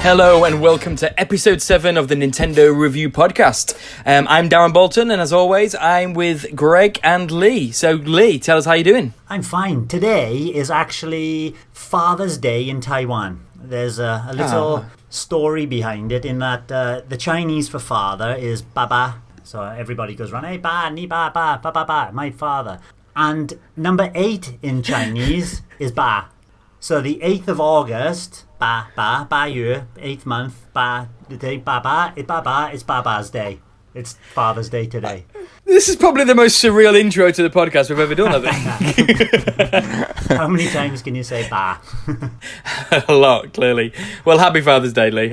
Hello and welcome to episode 7 of the Nintendo Review Podcast. I'm Darren Bolton, and as always, I'm with Greg and Lee. So, Lee, tell us how you're doing. I'm fine. Today is actually Father's Day in Taiwan. There's a little story behind it in that the Chinese for father is Baba. So everybody goes around, hey, ba, ni ba, ba, ba, ba, ba, my father. And number 8 in Chinese is Ba. So the 8th of August, Ba, Ba, Ba Yu, 8th month, Ba, the day, Ba, Ba, it's Baba's Day. It's Father's Day today. This is probably the most surreal intro to the podcast we've ever done, I think. How many times can you say Ba? A lot, clearly. Well, happy Father's Day, Lee.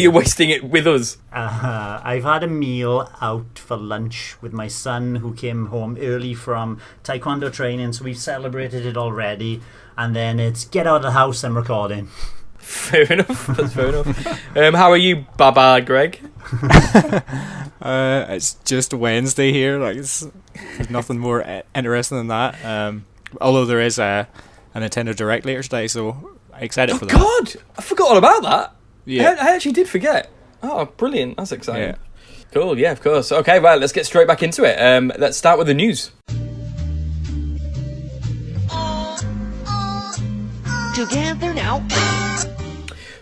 You're wasting it with us. I've had a meal out for lunch with my son, who came home early from taekwondo training, so we've celebrated it already. And then it's get out of the house and recording. Fair enough. That's fair enough. How are you, Baba, Greg? It's just Wednesday here. Like, there's nothing more interesting than that. Although there is a Nintendo Direct later today, so I'm excited for that. Oh God, I forgot all about that. Yeah, I actually did forget. Oh, brilliant! That's exciting. Yeah. Cool. Yeah, of course. Okay, right. Let's get straight back into it. Let's start with the news. Together now.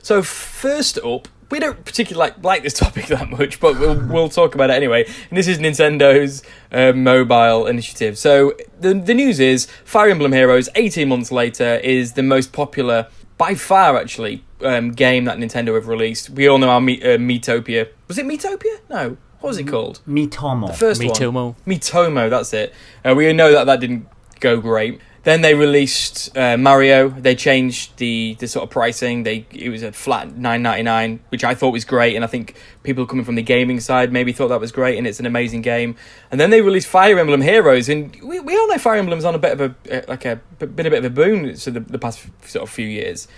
So first up, we don't particularly like this topic that much, but we'll talk about it anyway. And this is Nintendo's mobile initiative. So the news is Fire Emblem Heroes, 18 months later, is the most popular, by far actually, game that Nintendo have released. We all know our Miitopia. Was it Miitopia? No. What was it called? Miitomo. The first Miitomo. one. Miitomo, that's it. We know that didn't go great. Then they released Mario. They changed the sort of pricing. It was a flat $9.99, which I thought was great, and I think people coming from the gaming side maybe thought that was great, and it's an amazing game. And then they released Fire Emblem Heroes, and we all know Fire Emblem's on a bit of a bit of a boom for the past sort of few years.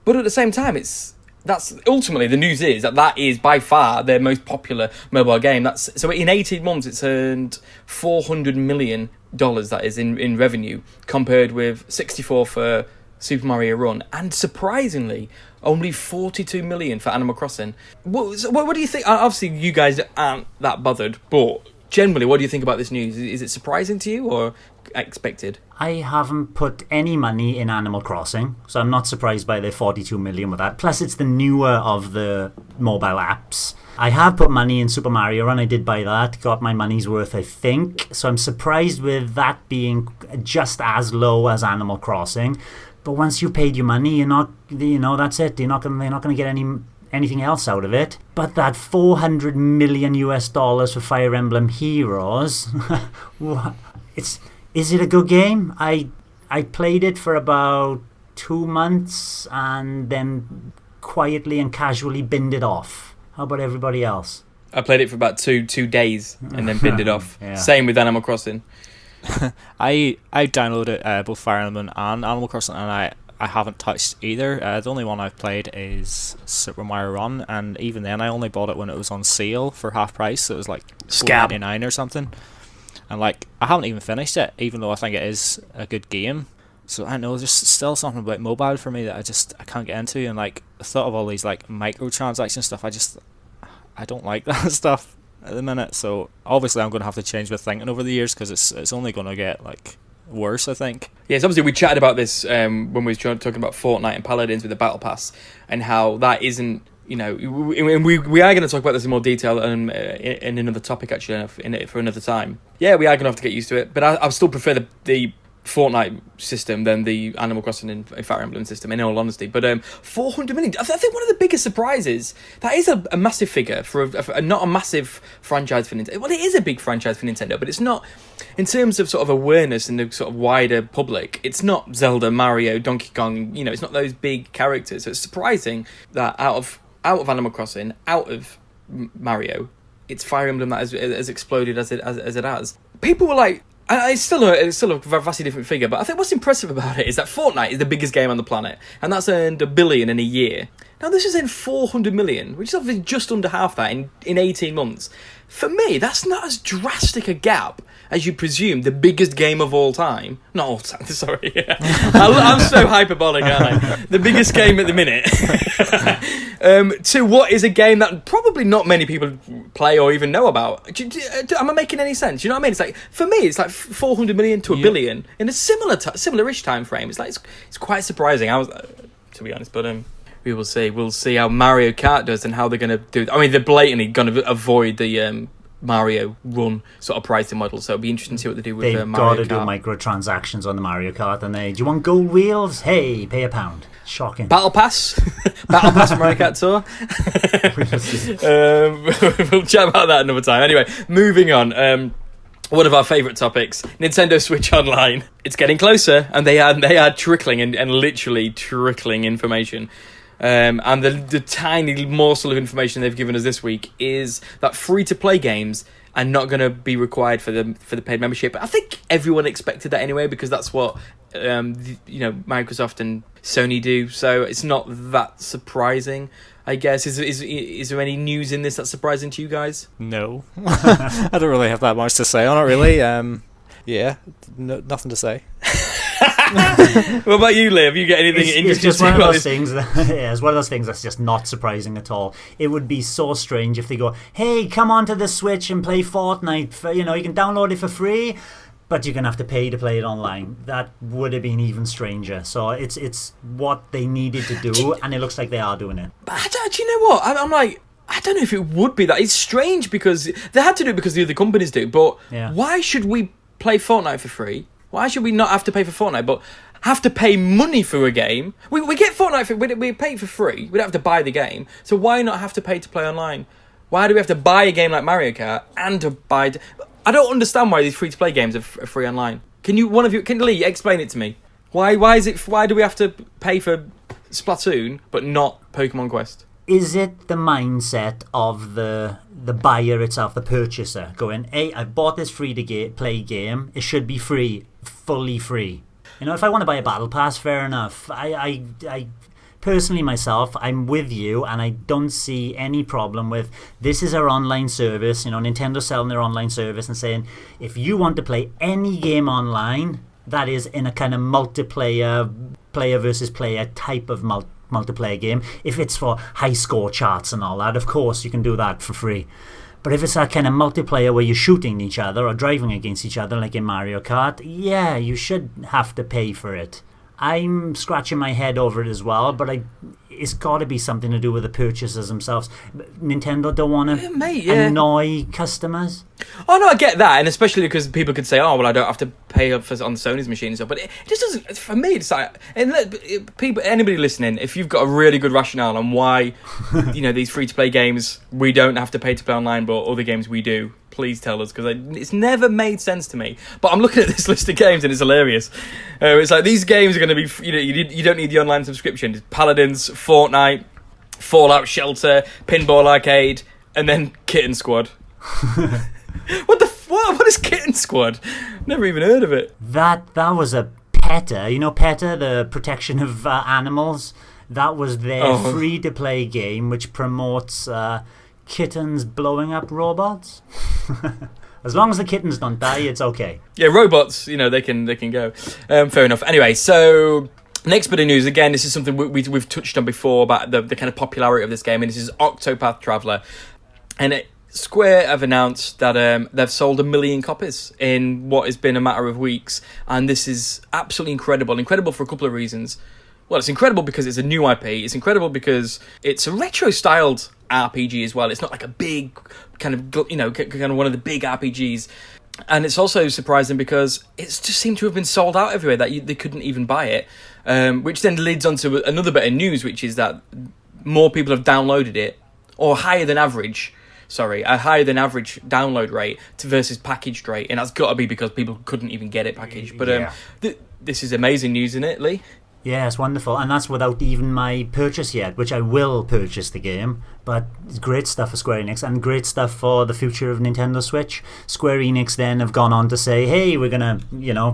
But at the same time, that's ultimately the news is that is by far their most popular mobile game. So in 18 months it's earned $400 million, that is, in revenue, compared with 64 for Super Mario Run, and surprisingly only 42 million for Animal Crossing. What do you think? Obviously you guys aren't that bothered, but generally what do you think about this news? Is it surprising to you or expected? I haven't put any money in Animal Crossing, so I'm not surprised by the 42 million with that. Plus, it's the newer of the mobile apps. I have put money in Super Mario Run. I did buy that, got my money's worth, I think. So I'm surprised with that being just as low as Animal Crossing. But once you paid your money, you're not, that's it. They're not going to get anything else out of it. But that $400 million for Fire Emblem Heroes, is it a good game? I played it for about 2 months and then quietly and casually binned it off. How about everybody else? I played it for about two days and then binned it off. Yeah. Same with Animal Crossing. I downloaded both Fire Emblem and Animal Crossing, and I haven't touched either. The only one I've played is Super Mario Run, and even then I only bought it when it was on sale for half price. So it was like $4.99 or something. And I haven't even finished it, even though I think it is a good game. So I know there's still something about mobile for me that I can't get into. And the thought of all these microtransaction stuff, I don't like that stuff at the minute. So obviously I'm going to have to change my thinking over the years, because it's only going to get worse, I think. Yes, obviously we chatted about this when we were talking about Fortnite and Paladins with the Battle Pass, and how that isn't. We are going to talk about this in more detail in another topic, actually, for another time. Yeah, we are going to have to get used to it, but I still prefer the Fortnite system than the Animal Crossing and Fire Emblem system, in all honesty. But 400 million, I think one of the biggest surprises, that is a massive figure for not a massive franchise for Nintendo. Well, it is a big franchise for Nintendo, but it's not, in terms of sort of awareness in the sort of wider public, it's not Zelda, Mario, Donkey Kong, it's not those big characters. So it's surprising that out of Animal Crossing, out of Mario, it's Fire Emblem that has exploded as it has. People were like, it's still a vastly different figure, but I think what's impressive about it is that Fortnite is the biggest game on the planet, and that's earned $1 billion in a year. Now this has earned 400 million, which is obviously just under half that in 18 months. for me, that's not as drastic a gap as you presume. The biggest game of all time, not all time, sorry, I'm so hyperbolic, aren't I? The biggest game at the minute, to what is a game that probably not many people play or even know about. Am I making any sense? You know what I mean? It's like, for me, it's like 400 million to a billion in a similar-ish time frame. It's like it's quite surprising. I was, to be honest, but we will see. We'll see how Mario Kart does and how they're going to do it. I mean, they're blatantly going to avoid the Mario Run sort of pricing model, so it'll be interesting to see what they do with Mario They've got to do microtransactions on the Mario Kart, and do you want gold wheels? Hey, pay £1. Shocking. Battle Pass Mario Kart Tour. We'll chat about that another time. Anyway, moving on. One of our favourite topics, Nintendo Switch Online. It's getting closer, and they are trickling and literally trickling information. And the tiny morsel of information they've given us this week is that free-to-play games are not going to be required for the paid membership. I think everyone expected that anyway, because that's what Microsoft and Sony do. So it's not that surprising, I guess. Is there any news in this that's surprising to you guys? No. I don't really have that much to say on it, really. Nothing to say. What about you, Lee? Have you got anything interesting? It's just one of those things. It's one of those things that's just not surprising at all. It would be so strange if they go, "Hey, come onto the Switch and play Fortnite. You can download it for free, but you're gonna have to pay to play it online." That would have been even stranger. So it's what they needed to do, and it looks like they are doing it. But do you know what? I'm like, I don't know if it would be that. It's strange because they had to do it because the other companies do. But why should we play Fortnite for free? Why should we not have to pay for Fortnite, but have to pay money for a game? We get Fortnite, we pay for free. We don't have to buy the game. So why not have to pay to play online? Why do we have to buy a game like Mario Kart and to buy... I don't understand why these free-to-play games are free online. Can Lee, explain it to me? Why do we have to pay for Splatoon, but not Pokemon Quest? Is it the mindset of the buyer itself, the purchaser, going, "Hey, I bought this free-to-play game. It should be free, fully free." If I want to buy a battle pass, fair enough. I personally myself, I'm with you, and I don't see any problem with this is our online service. Nintendo selling their online service and saying, if you want to play any game online, that is in a kind of multiplayer, player versus player type of multiplayer game. If it's for high score charts and all that, of course you can do that for free. But if it's that kind of multiplayer where you're shooting each other or driving against each other like in Mario Kart, you should have to pay for it. I'm scratching my head over it as well, but it's got to be something to do with the purchasers themselves. Nintendo don't want to annoy customers. Oh, no, I get that, and especially because people could say, "Oh, well, I don't have to pay up on Sony's machine and stuff." But it just doesn't. For me, it's like, people, anybody listening, if you've got a really good rationale on why, these free-to-play games we don't have to pay to play online, but other games we do, please tell us, because it's never made sense to me. But I'm looking at this list of games and it's hilarious. It's like these games are going to be, you don't need the online subscription. It's Paladins, Fortnite, Fallout Shelter, Pinball Arcade, and then Kitten Squad. What is Kitten Squad? Never even heard of it. That was a PETA. PETA, the protection of animals. That was their free-to-play game, which promotes kittens blowing up robots. As long as the kittens don't die, it's okay. Yeah, robots, they can go. Fair enough. Anyway, so next bit of news. Again, this is something we've touched on before about the kind of popularity of this game, and this is Octopath Traveler. And Square have announced that they've sold 1 million copies in what has been a matter of weeks, and this is absolutely incredible. Incredible for a couple of reasons. Well, it's incredible because it's a new IP. It's incredible because it's a retro-styled RPG as well. It's not like a big kind of one of the big RPGs. And it's also surprising because it's just seemed to have been sold out everywhere, that they couldn't even buy it, which then leads on to another bit of news, which is that more people have downloaded it, or a higher than average download rate versus packaged rate, and that's got to be because people couldn't even get it packaged. But this is amazing news, isn't it, Lee? Yeah, it's wonderful, and that's without even my purchase yet, which I will purchase the game. But it's great stuff for Square Enix, and great stuff for the future of Nintendo Switch. Square Enix then have gone on to say, "Hey, we're gonna,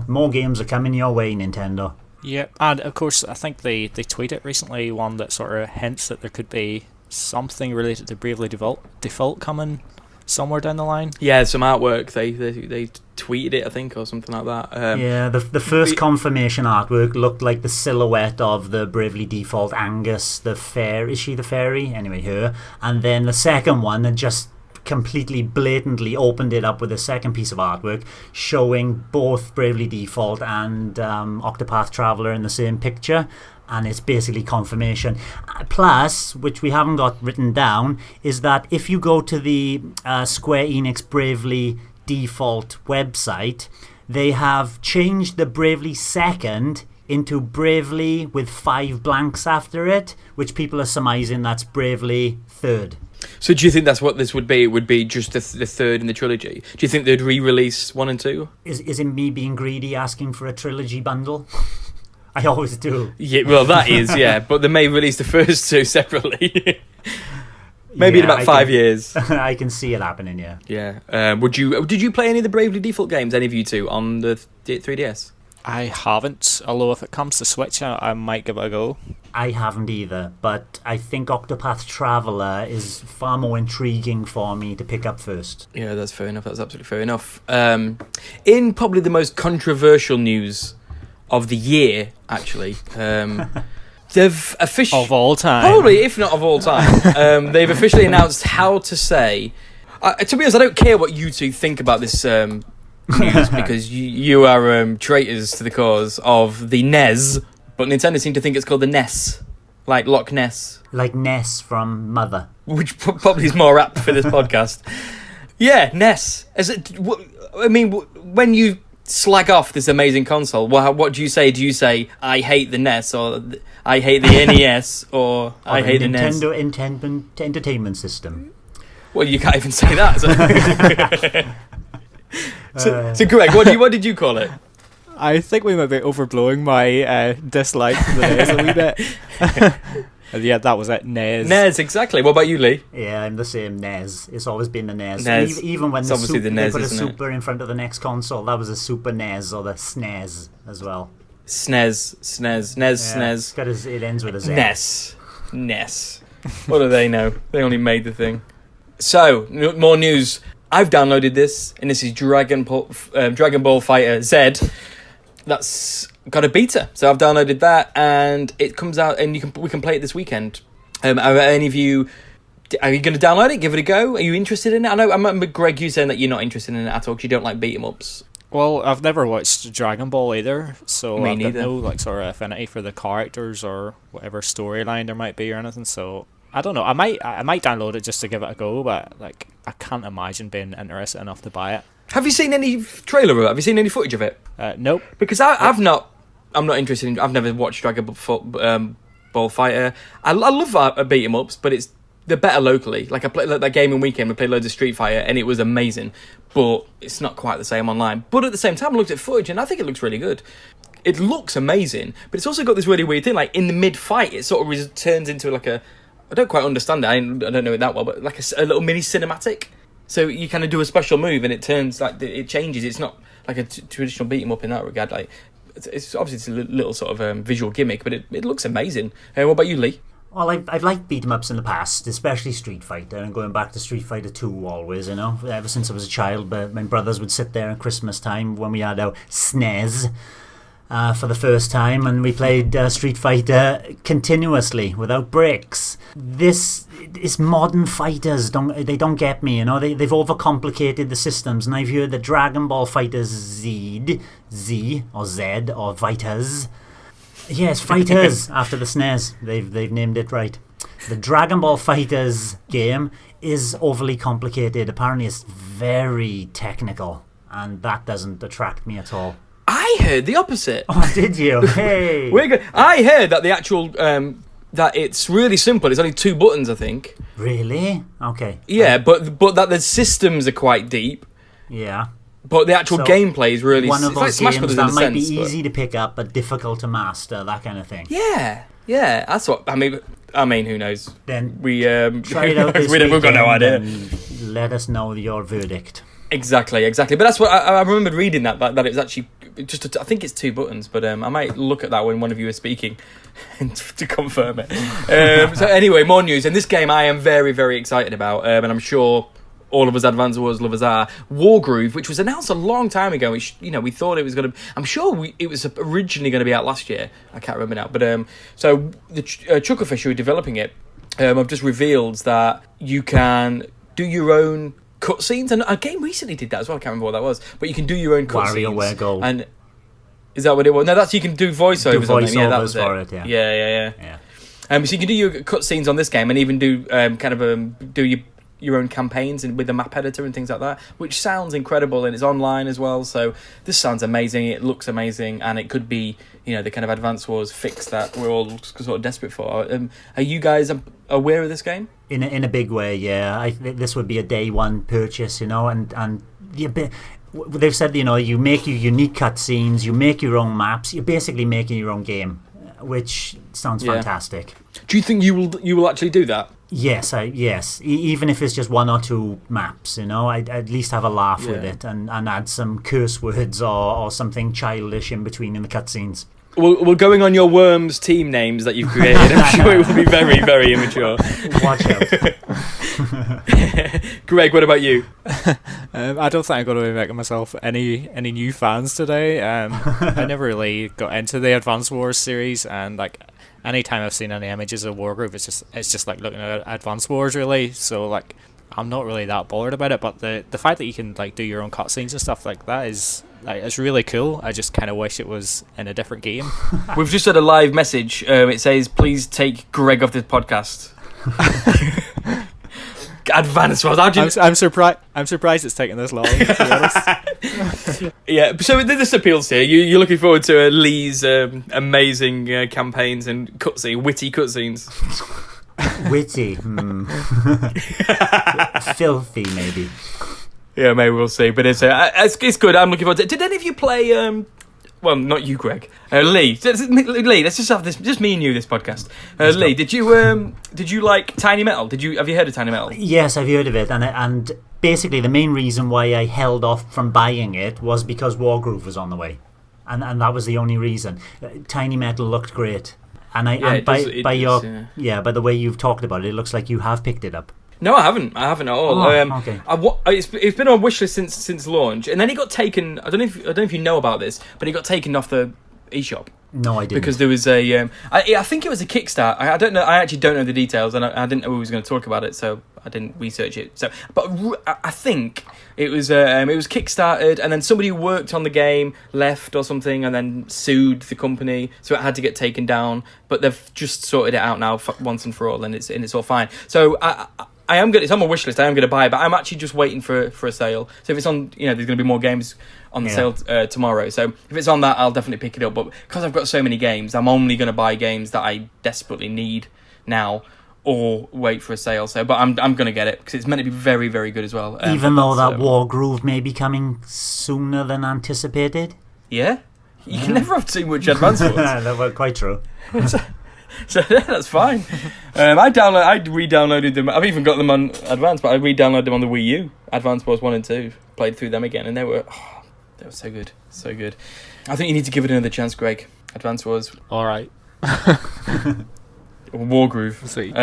more games are coming your way, Nintendo." Yeah, and of course, I think they tweeted recently one that sort of hints that there could be something related to Bravely Default coming somewhere down the line. Yeah, some artwork. They tweeted it, I think, or something like that. Yeah, the first confirmation artwork looked like the silhouette of the Bravely Default Angus, the fairy. Is she the fairy? Anyway, her. And then the second one had just completely blatantly opened it up with a second piece of artwork showing both Bravely Default and Octopath Traveler in the same picture. And it's basically confirmation. Plus, which we haven't got written down, is that if you go to the Square Enix Bravely Default website, they have changed the Bravely Second into Bravely with 5 blanks after it, which people are surmising that's Bravely Third. So do you think that's what this would be? It would be just the third in the trilogy. Do you think they'd re-release 1 and 2? Is it me being greedy asking for a trilogy bundle? I always do. Yeah, well, that is, yeah. But they may release the first 2 separately. Maybe in about 5 years. I can see it happening, yeah. Yeah. Did you play any of the Bravely Default games, any of you two, on the 3DS? I haven't, although if it comes to Switch, I might give it a go. I haven't either, but I think Octopath Traveler is far more intriguing for me to pick up first. Yeah, that's fair enough. That's absolutely fair enough. In probably the most controversial news of the year, actually, they've officially... Of all time. Probably, if not of all time. They've officially announced how to say... to be honest, I don't care what you two think about this news, because you are traitors to the cause of the NES, but Nintendo seem to think it's called the NES, like Loch Ness. Like Ness from Mother. Which probably is more apt for this podcast. Yeah, NES. When you slag off this amazing console, what do you say? Do you say, I hate the NES, or I hate the NES, or I hate the NES? Nintendo Entertainment System. Well, you can't even say that. So Greg, what did you call it? I think we might be overblowing my dislike for the NES a wee bit. Yeah, that was it. NES. NES, exactly. What about you, Lee? Yeah, I'm the same. NES. It's always been the NES. NES. Even when It's they NES, put a isn't it? super in front of the next console, that was a Super NES or the SNES as well. SNES. It ends with a Z. NES. What do they know? They only made the thing. So, more news. I've downloaded this, and this is Dragon Ball Fighter Z. That's got a beta, so I've downloaded that, and it comes out, and we can play it this weekend. Are any of you? Are you going to download it? Give it a go. Are you interested in it? I remember Greg, you saying that you're not interested in it at all because you don't like beat 'em ups. Well, I've never watched Dragon Ball either, so Me I've got neither. no sort of affinity for the characters or whatever storyline there might be or anything. So I don't know. I might download it just to give it a go, but I can't imagine being interested enough to buy it. Have you seen any trailer of it? Have you seen any footage of it? Nope. Because I'm not interested in. I've never watched Dragon Ball Fighter. I love beat 'em ups, but they're better locally. Like I played that gaming weekend. We played loads of Street Fighter, and it was amazing. But it's not quite the same online. But at the same time, I looked at footage, and I think it looks really good. It looks amazing, but it's also got this really weird thing. Like in the mid-fight, it sort of turns into like a. I don't quite understand it. I don't know it that well, but like a little mini cinematic. So you kind of do a special move, and it turns like it changes. It's not like a traditional beat 'em up in that regard. Like it's obviously it's a little sort of visual gimmick, but it looks amazing. What about you, Lee? Well, I've liked beat 'em ups in the past, especially Street Fighter, and going back to Street Fighter 2 always, you know. Ever since I was a child, but my brothers would sit there at Christmas time when we had our SNES for the first time, and we played Street Fighter continuously without breaks. This is modern fighters. They don't get me, you know. They've overcomplicated the systems, and I've heard that Dragon Ball Fighters Z or Z or Viters. Yes, Fighters after the SNES. They've named it right. The Dragon Ball Fighters game is overly complicated. Apparently, it's very technical, and that doesn't attract me at all. I heard the opposite. Oh, did you? Hey. I heard that the actual that it's really simple. It's only 2 buttons, I think. Really? Okay. Yeah, but that the systems are quite deep. Yeah. But the actual gameplay is really one of it's like those Smash games Brothers that in a might sense, be but- easy to pick up but difficult to master, that kind of thing. Yeah, that's what I mean. Who knows? Then We try it out this we've got no weekend idea. and let us know your verdict. Exactly. But that's what I remembered reading that it was actually just. I think it's 2 buttons, but I might look at that when one of you is speaking to confirm it. So anyway, more news. And this game I am very, very excited about, and I'm sure all of us Advance Wars lovers are, Wargroove, which was announced a long time ago, which, we thought it was going to... I'm sure it was originally going to be out last year. I can't remember now. But so the Chucklefish who are developing it have just revealed that you can do your own cutscenes. And a game recently did that as well. I can't remember what that was. But you can do your own cutscenes. WarioWare Gold. And is that what it was? No, that's you can do voiceovers on them. Yeah, that was for it. Yeah. Yeah. So you can do your cutscenes on this game and even do do your own campaigns and with the map editor and things like that, which sounds incredible, and it's online as well. So this sounds amazing. It looks amazing, and it could be the kind of Advance Wars fix that we're all sort of desperate for. Are you guys aware of this game? In a big way, yeah. This would be a day one purchase, and they've said you make your unique cutscenes, you make your own maps, you're basically making your own game, which sounds fantastic. Do you think you will actually do that? Yes, even if it's just one or two maps, I'd at least have a laugh with it and add some curse words or something childish in between in the cutscenes. Well, going on your Worms team names that you've created, I'm sure it will be very, very immature. Watch out. Greg, what about you? I don't think I'm going to be making myself any new fans today. I never really got into the Advance Wars series, and anytime I've seen any images of Wargroove, it's just like looking at Advance Wars, really. So I'm not really that bothered about it. But the fact that you can do your own cutscenes and stuff like that is it's really cool. I just kind of wish it was in a different game. We've just had a live message. It says, "Please take Greg off this podcast." Advance Wars. I'm surprised it's taken this long, to be honest. Yeah, so this appeals to you. You're looking forward to Lee's amazing campaigns and witty cutscenes. Witty, filthy, maybe. Yeah, maybe we'll see. But it's good. I'm looking forward to it. Did any of you play? Well, not you, Greg. Lee. Lee, let's just have this. Just me and you. This podcast. Lee, did you like Tiny Metal? Have you heard of Tiny Metal? Yes, I've heard of it, and basically the main reason why I held off from buying it was because Wargroove was on the way, and that was the only reason. Tiny Metal looked great, and by the way you've talked about it, it looks like you have picked it up. No, I haven't at all. Okay. It's been on wishlist since launch, and then it got taken. I don't know if you know about this, but it got taken off the eShop. No, I didn't. Because there was a, I think it was a Kickstart. I don't know. I actually don't know the details, and I didn't know who was going to talk about it, so I didn't research it. So, but I think it was kickstarted, and then somebody who worked on the game left or something, and then sued the company, so it had to get taken down. But they've just sorted it out now once and for all, and it's all fine. So I am it's on my wish list. I am going to buy it, but I'm actually just waiting for a sale. So if it's on, there's going to be more games on the sale tomorrow. So if it's on that, I'll definitely pick it up. But because I've got so many games, I'm only going to buy games that I desperately need now, or wait for a sale. So, but I'm going to get it because it's meant to be very, very good as well. Even though that Wargroove may be coming sooner than anticipated. Yeah, you can never have too much Advance Wars. That's quite true. So yeah, that's fine. I re-downloaded them. I've even got them on Advance, but I re-downloaded them on the Wii U. Advance Wars 1 and 2. Played through them again, and they were so good. So good. I think you need to give it another chance, Greg. Advance Wars. Alright. Wargroove. We'll see.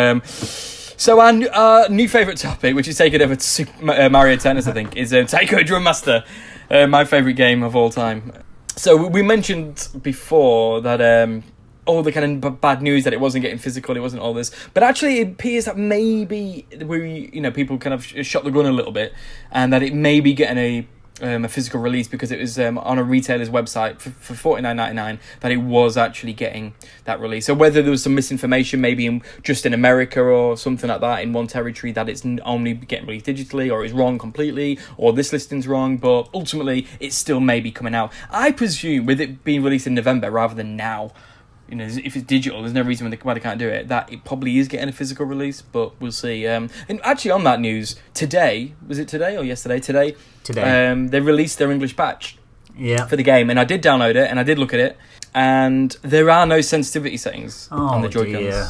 So our new favourite topic, which is taken over to Super Mario Tennis, I think, is Taiko Drum Master. My favourite game of all time. So we mentioned before that... all the kind of bad news that it wasn't getting physical, it wasn't all this. But actually it appears that maybe people kind of shot the gun a little bit, and that it may be getting a physical release, because it was on a retailer's website for $49.99 that it was actually getting that release. So whether there was some misinformation, maybe just in America or something like that, in one territory, that it's only getting released digitally, or it's wrong completely, or this listing's wrong, but ultimately it still may be coming out. I presume with it being released in November rather than now, if it's digital, there's no reason why they can't do it, that it probably is getting a physical release, but we'll see. And actually on that news, today, was it today or yesterday? Today. They released their English patch for the game, and I did download it, and I did look at it, and there are no sensitivity settings on the Joy-Cons. Dear.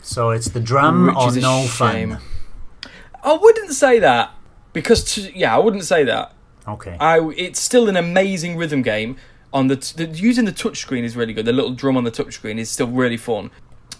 So it's the drum or no fun? I wouldn't say that, because, I wouldn't say that. Okay. It's still an amazing rhythm game. Using the touchscreen is really good. The little drum on the touchscreen is still really fun,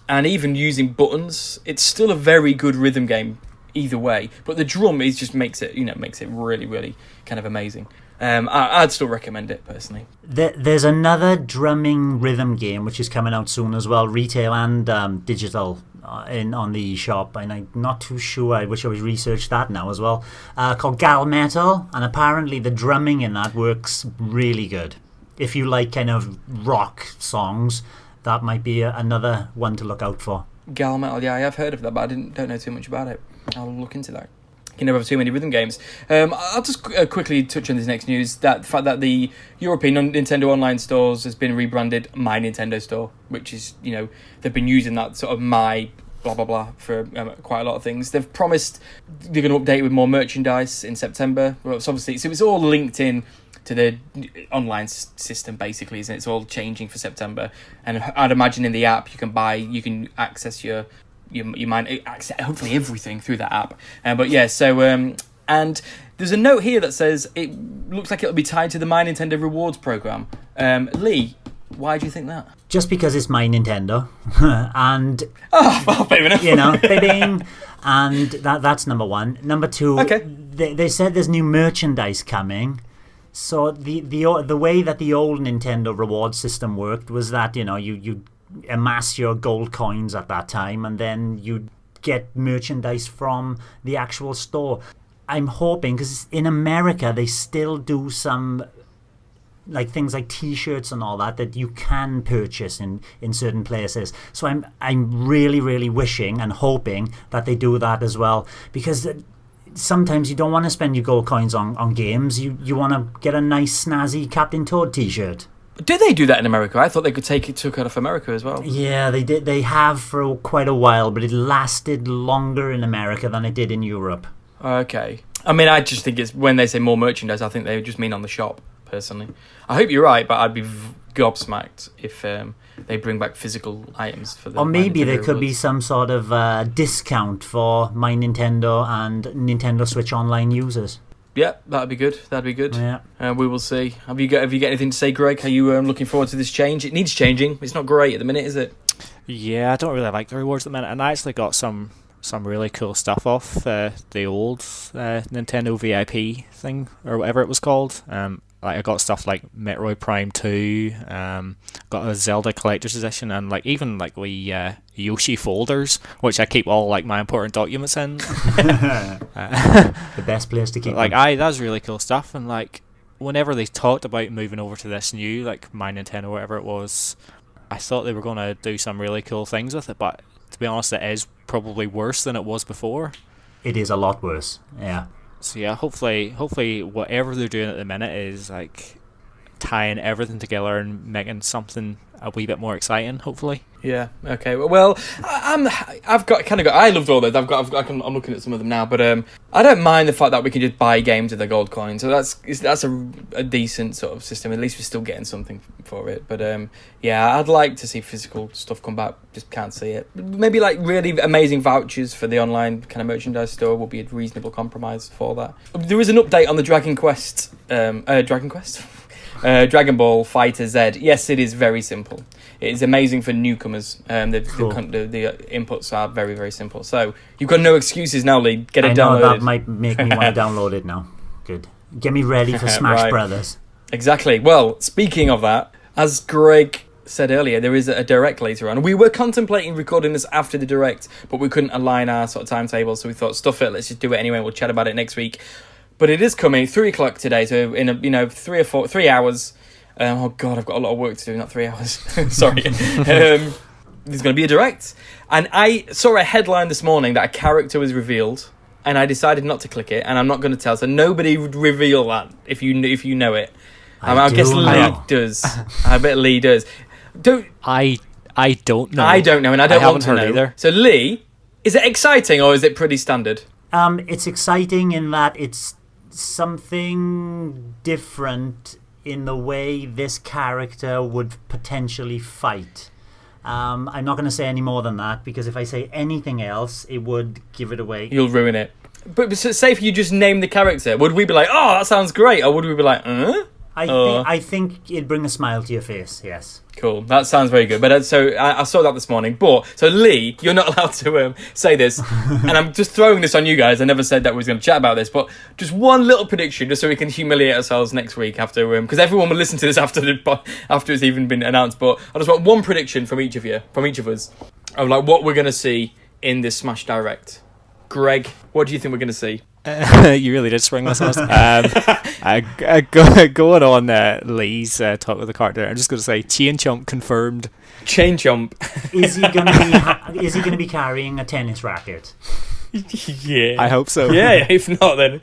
and even using buttons, it's still a very good rhythm game. either way. But the drum is just makes it really, really kind of amazing. I'd still recommend it personally. There's another drumming rhythm game which is coming out soon as well, retail and digital, on the eShop, and I'm not too sure. I wish I was researched that now as well. Called Gal Metal, and apparently the drumming in that works really good. If you like kind of rock songs, that might be another one to look out for. Gal Metal, yeah, I have heard of that, but I don't know too much about it. I'll look into that. You can never have too many rhythm games. I'll just quickly touch on this next news. The fact that the European Nintendo online stores has been rebranded My Nintendo Store, which is, they've been using that sort of my blah blah blah for quite a lot of things. They've promised they're going to update with more merchandise in September. Well, it's all linked in to the online system, basically, isn't it? It's all changing for September, and I'd imagine in the app you can access your mind, hopefully everything through that app. But yeah, so and there's a note here that says it looks like it'll be tied to the My Nintendo Rewards program. Lee, why do you think that? Just because it's My Nintendo, and well, fair enough. bing, and that's number one. Number two, okay. They said there's new merchandise coming. So the way that the old Nintendo reward system worked was that you amass your gold coins at that time, and then you get merchandise from the actual store. I'm hoping, because in America they still do some things like T-shirts and all that you can purchase in certain places. So I'm really, really wishing and hoping that they do that as well, because sometimes you don't want to spend your gold coins on games. You want to get a nice snazzy Captain Toad T-shirt. Did they do that in America? I thought they could took it off America as well. Yeah, they did. They have for quite a while, but it lasted longer in America than it did in Europe. Okay. I mean, I just think it's when they say more merchandise, I think they just mean on the shop, personally. I hope you're right, but I'd be gobsmacked if they bring back physical items for the. Or maybe there could be some sort of discount for My Nintendo and Nintendo Switch Online users. Yeah, that'd be good. Yeah. We will see. Have you got anything to say, Greg? Are you looking forward to this change? It needs changing. It's not great at the minute, is it? Yeah, I don't really like the rewards at the minute, and I actually got some really cool stuff off the old Nintendo VIP thing, or whatever it was called. I got stuff like Metroid Prime 2, got a Zelda Collector's Edition, and even Yoshi folders, which I keep all my important documents in. The best place to keep them. That's really cool stuff, and whenever they talked about moving over to this new My Nintendo, whatever it was, I thought they were going to do some really cool things with it, but to be honest, it is probably worse than it was before. It is a lot worse, yeah. So yeah, hopefully whatever they're doing at the minute is tying everything together and making something a wee bit more exciting, hopefully. Yeah. Okay. Well, I've got. I loved all those. I'm looking at some of them now, but I don't mind the fact that we can just buy games with the gold coin. So that's a decent sort of system. At least we're still getting something for it. But yeah, I'd like to see physical stuff come back. Just can't see it. Maybe really amazing vouchers for the online kind of merchandise store will be a reasonable compromise for that. There is an update on the Dragon Quest. Dragon Ball Fighter Z. Yes, it is very simple. It is amazing for newcomers. The inputs are very, very simple. So you've got no excuses now, Lee. Get it downloaded. I know that might make me want to download it now. Good. Get me ready for Smash Right. Brothers. Exactly. Well, speaking of that, as Greg said earlier, there is a direct later on. We were contemplating recording this after the direct, but we couldn't align our sort of timetable, so we thought, stuff it, let's just do it anyway. We'll chat about it next week. But it is coming 3:00 today, so in 3 hours. Oh God, I've got a lot of work to do, not 3 hours. Sorry. There's going to be a direct, and I saw a headline this morning that a character was revealed, and I decided not to click it, and I'm not going to tell. So nobody would reveal that if you know it. I guess Lee does. I bet Lee does. I don't know. I don't know, and I don't want to know either. So Lee, is it exciting or is it pretty standard? It's exciting in that it's something different in the way this character would potentially fight. I'm not going to say any more than that, because if I say anything else, it would give it away. You'll ruin it. But say if you just name the character, would we be like, oh, that sounds great? Or would we be like, I think it'd bring a smile to your face, yes. Cool. That sounds very good. But I saw that this morning. But so Lee, you're not allowed to say this, and I'm just throwing this on you guys. I never said that we was going to chat about this, but just one little prediction, just so we can humiliate ourselves next week after, because everyone will listen to this after it's even been announced. But I just want one prediction from each of us, of like what we're going to see in this Smash Direct. Greg, what do you think we're going to see? You really did spring this on us. Going on Lee's talk with the character, I'm just going to say Chain Chomp confirmed. Chain Chomp. Is he going to be carrying a tennis racket? Yeah. I hope so. Yeah, if not, then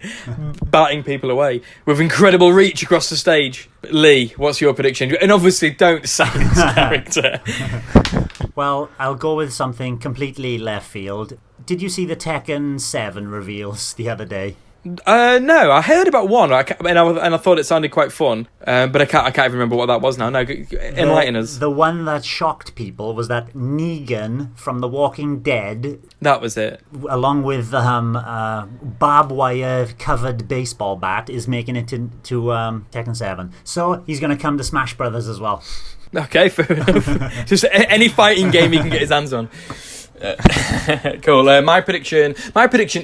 batting people away with incredible reach across the stage. Lee, what's your prediction? And obviously, don't say this character. Well, I'll go with something completely left field. Did you see the Tekken 7 reveals the other day? No, I heard about one, and I thought it sounded quite fun, but I can't even remember what that was now. No, enlighten us. The one that shocked people was that Negan from The Walking Dead, that was it, along with barbed wire covered baseball bat, is making it to Tekken 7. So he's going to come to Smash Brothers as well. Okay, fair enough. Just any fighting game he can get his hands on. Cool. My prediction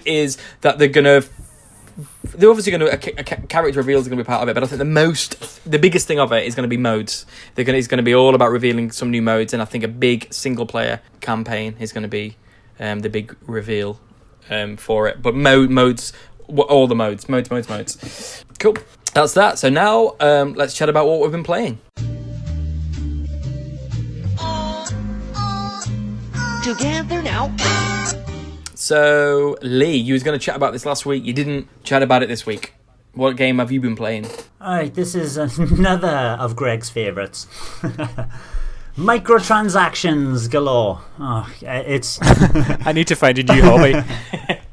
is that they're obviously going to character reveals are going to be part of it, but I think the biggest thing of it is going to be modes. It's going to be all about revealing some new modes, and I think a big single player campaign is going to be the big reveal for it. But modes, all the modes. Cool. That's that. So now let's chat about what we've been playing. Together now. So, Lee, you was going to chat about this last week. You didn't chat about it this week. What game have you been playing? Alright, this is another of Greg's favourites. Microtransactions galore. It's I need to find a new hobby.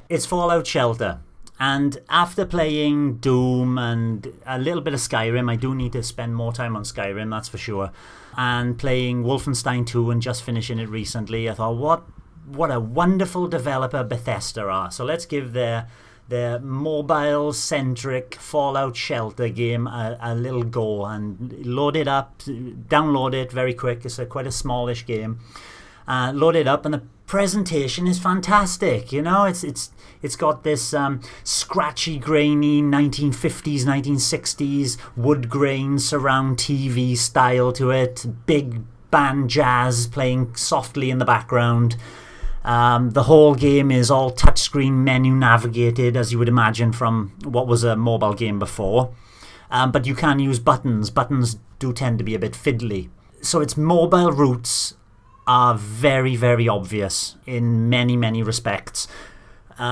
It's Fallout Shelter. And after playing Doom and a little bit of Skyrim, I do need to spend more time on Skyrim, that's for sure. And playing Wolfenstein 2 and just finishing it recently, I thought, what a wonderful developer Bethesda are. So let's give their mobile-centric Fallout Shelter game a little go and load it up, download it very quick. It's quite a smallish game. Load it up, and the presentation is fantastic. You know, it's got this scratchy, grainy 1950s, 1960s wood grain surround TV style to it. Big band jazz playing softly in the background. The whole game is all touchscreen menu navigated, as you would imagine from what was a mobile game before. But you can use buttons. Buttons do tend to be a bit fiddly. So its mobile roots are very, very obvious in many, many respects.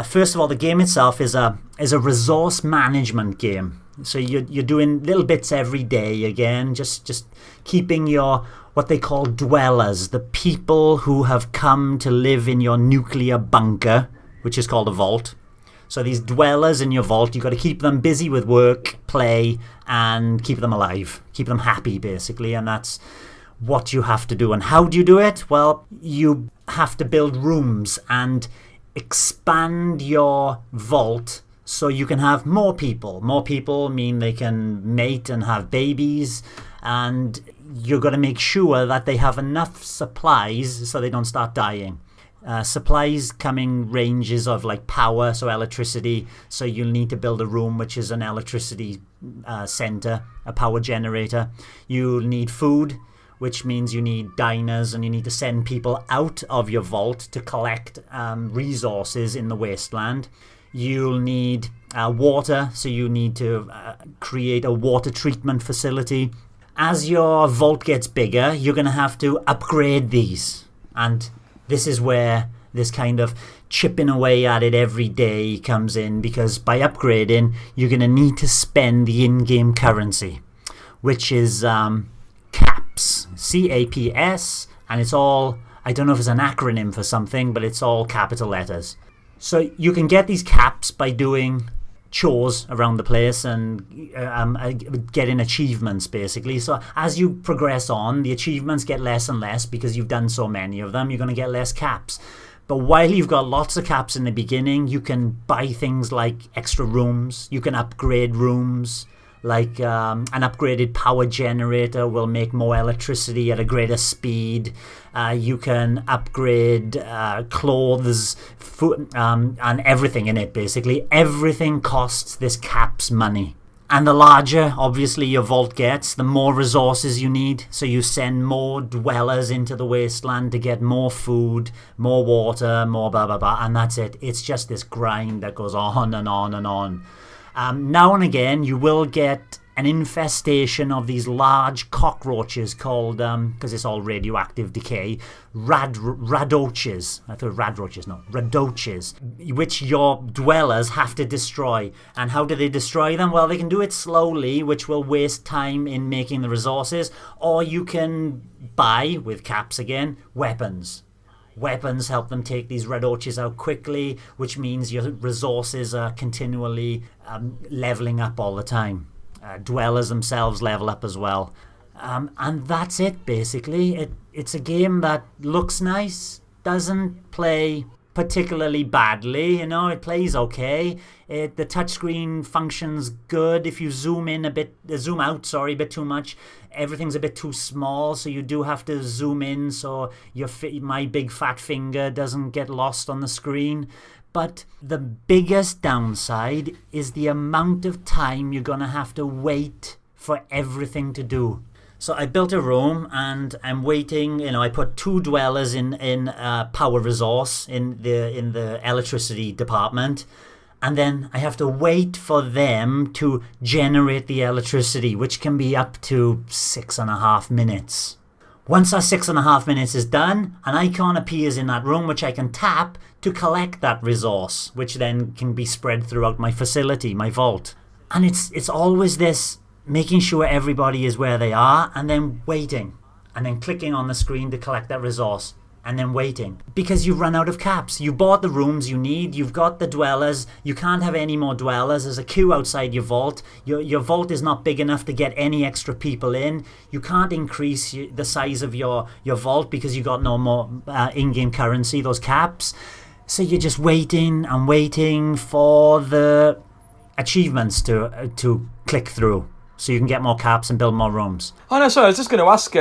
First of all, the game itself is a resource management game. So you're doing little bits every day again, just keeping your what they call dwellers, the people who have come to live in your nuclear bunker, which is called a vault. So these dwellers in your vault, you've got to keep them busy with work, play, and keep them alive, keep them happy, basically, and that's what you have to do. And how do you do it? Well, you have to build rooms and expand your vault so you can have more people. More people mean they can mate and have babies, and you've got to make sure that they have enough supplies so they don't start dying. Supplies coming ranges of like power, so electricity, so you'll need to build a room which is an electricity center, a power generator. You'll need food, which means you need diners, and you need to send people out of your vault to collect resources in the wasteland. You'll need water, so you need to create a water treatment facility. As your vault gets bigger, you're going to have to upgrade these. And this is where this kind of chipping away at it every day comes in, because by upgrading, you're going to need to spend the in-game currency, which is CAPS, CAPS, and it's all, I don't know if it's an acronym for something, but it's all capital letters. So you can get these caps by doing chores around the place and getting achievements, basically. So as you progress on, the achievements get less and less because you've done so many of them. You're going to get less caps. But while you've got lots of caps in the beginning, you can buy things like extra rooms. You can upgrade rooms. like an upgraded power generator will make more electricity at a greater speed. You can upgrade clothes, food, and everything in it, basically. Everything costs this cap's money. And the larger, obviously, your vault gets, the more resources you need. So you send more dwellers into the wasteland to get more food, more water, more blah, blah, blah. And that's it. It's just this grind that goes on and on and on. Now and again, you will get an infestation of these large cockroaches called, because it's all radioactive decay, radoches. I thought radroaches, no, radoches, which your dwellers have to destroy. And how do they destroy them? Well, they can do it slowly, which will waste time in making the resources, or you can buy, with caps again, weapons. Weapons help them take these radoches out quickly, which means your resources are continually leveling up all the time. Dwellers themselves level up as well. And that's it, basically. It's a game that looks nice, doesn't play particularly badly, it plays okay. The touchscreen functions good. If you zoom out a bit too much, everything's a bit too small, so you do have to zoom in so my big fat finger doesn't get lost on the screen. But the biggest downside is the amount of time you're going to have to wait for everything to do. So I built a room and I'm waiting. I put 2 dwellers in power resource in the electricity department. And then I have to wait for them to generate the electricity, which can be up to 6.5 minutes. Once that 6.5 minutes is done, an icon appears in that room which I can tap to collect that resource, which then can be spread throughout my facility, my vault. And it's always this making sure everybody is where they are and then waiting and then clicking on the screen to collect that resource and then waiting. Because you run out of caps. You bought the rooms you need. You've got the dwellers. You can't have any more dwellers. There's a queue outside your vault. Your vault is not big enough to get any extra people in. You can't increase the size of your vault because you got no more in-game currency, those caps. So you're just waiting and waiting for the achievements to click through so you can get more caps and build more rooms. Oh, no, sorry. I was just going to ask...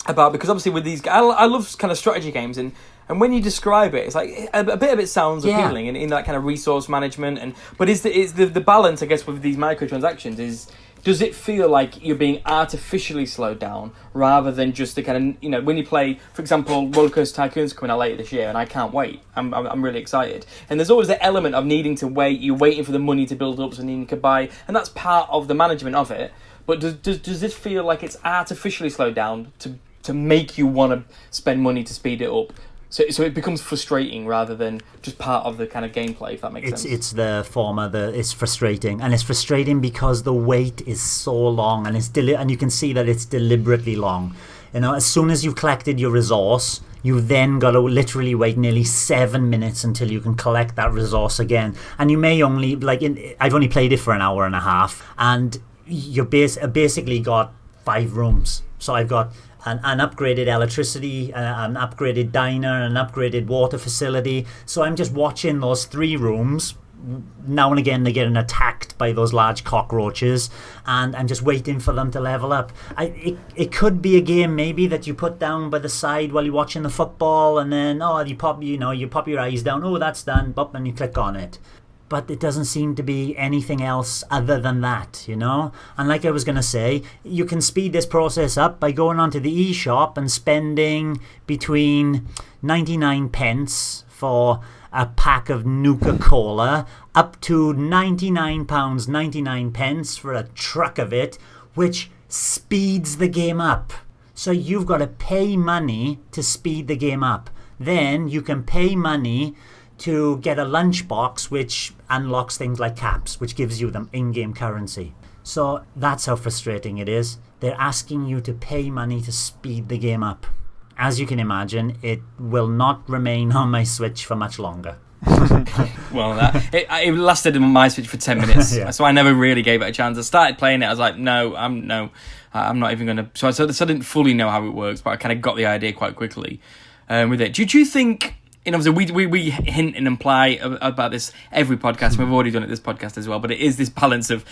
about, because obviously with these, I love kind of strategy games, and when you describe it, it's like a bit of it sounds appealing in that kind of resource management, but is the balance, I guess, with these microtransactions does it feel like you're being artificially slowed down rather than just the kind of, when you play, for example, Roller Coaster Tycoon's coming out later this year, and I can't wait. I'm really excited, and there's always the element of needing to wait. You're waiting for the money to build up so then you can buy, and that's part of the management of it. But does this feel like it's artificially slowed down to make you want to spend money to speed it up? So it becomes frustrating rather than just part of the kind of gameplay, if that makes sense. It's the former. It's frustrating, and it's frustrating because the wait is so long, and and you can see that it's deliberately long. As soon as you've collected your resource, you've then got to literally wait nearly 7 minutes until you can collect that resource again. And you may only I've only played it for an hour and a half, and you basically got 5 rooms. So I've got an upgraded electricity, an upgraded diner, an upgraded water facility. So I'm just watching those 3 rooms. Now and again they're getting attacked by those large cockroaches, and I'm just waiting for them to level up. It could be a game maybe that you put down by the side while you're watching the football, and then you pop your eyes down, that's done, and you click on it. But it doesn't seem to be anything else other than that, And like I was going to say, you can speed this process up by going onto the eShop and spending between 99 pence for a pack of Nuka-Cola up to £99.99 for a truck of it, which speeds the game up. So you've got to pay money to speed the game up. Then you can pay money to get a lunchbox, which unlocks things like caps, which gives you them in-game currency. So that's how frustrating it is. They're asking you to pay money to speed the game up. As you can imagine, it will not remain on my Switch for much longer. Well, it lasted on my Switch for 10 minutes, so I never really gave it a chance. I started playing it, I was like, I'm not even going to... So I didn't fully know how it works, but I kind of got the idea quite quickly with it. Do you think... obviously, we hint and imply about this every podcast. We've already done it this podcast as well, but it is this balance of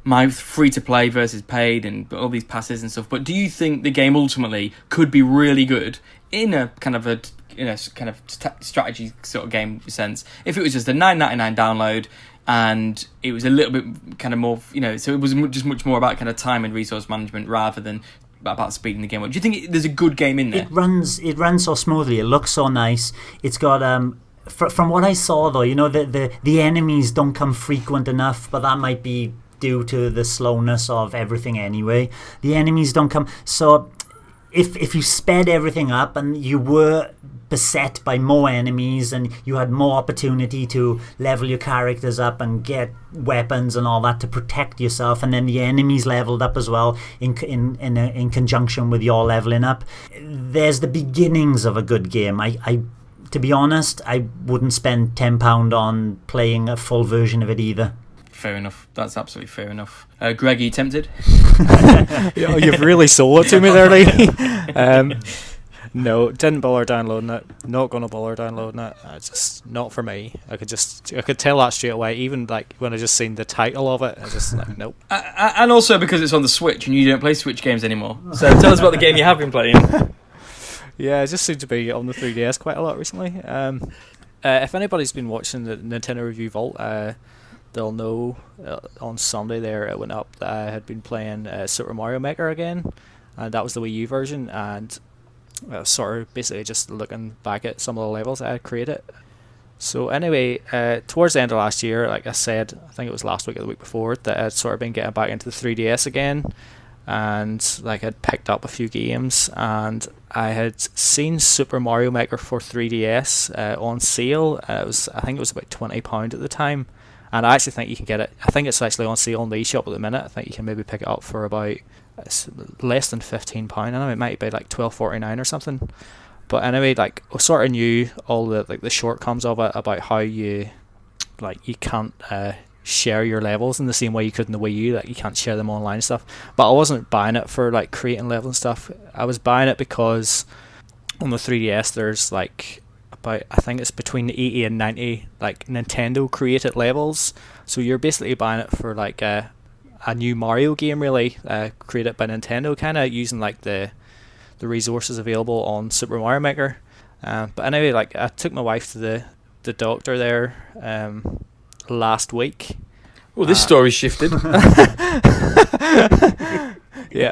my free to play versus paid and all these passes and stuff. But do you think the game ultimately could be really good in a kind of strategy sort of game sense if it was just a $9.99 download and it was a little bit kind of more, so it was just much more about kind of time and resource management rather than about speeding the game up? Do you think there's a good game in there? It runs so smoothly. It looks so nice. It's got from what I saw though, the enemies don't come frequent enough, but that might be due to the slowness of everything anyway. The enemies don't come. So if you sped everything up and you were beset by more enemies and you had more opportunity to level your characters up and get weapons and all that to protect yourself, and then the enemies leveled up as well in conjunction with your leveling up, there's the beginnings of a good game. I to be honest, I wouldn't spend £10 on playing a full version of it either. Fair enough. That's absolutely fair enough. Greg, are you tempted? You've really sold it to me there, Lee. No, didn't bother downloading it. Not gonna bother downloading it. It's just not for me. I could tell that straight away. Even like when I just seen the title of it, I just like nope. And also because it's on the Switch and you don't play Switch games anymore. So tell us about the game you have been playing. Yeah, it just seems to be on the 3DS quite a lot recently. If anybody's been watching the Nintendo Review Vault, they'll know on Sunday there it went up that I had been playing Super Mario Maker again, and that was the Wii U version, and sort of basically just looking back at some of the levels I had created. So anyway, towards the end of last year, like I said, I think it was last week or the week before, that I'd sort of been getting back into the 3DS again, and like I'd picked up a few games, and I had seen Super Mario Maker for 3DS on sale. I think it was about £20 at the time, and I actually think you can get it. I think it's actually on sale on the eShop at the minute. I think you can maybe pick it up for about less than £15. I know it might be like $12.49 or something. But anyway, like I sort of knew all the shortcomings of it, about how you can't share your levels in the same way you could in the Wii U. Like you can't share them online and stuff. But I wasn't buying it for like creating levels and stuff. I was buying it because on the 3DS there's like about, I think it's between 80 and 90 like Nintendo created levels. So you're basically buying it for like a new Mario game, really, created by Nintendo, kind of using like the resources available on Super Mario Maker. But anyway, like I took my wife to the doctor there last week. Well, this story shifted. Yeah.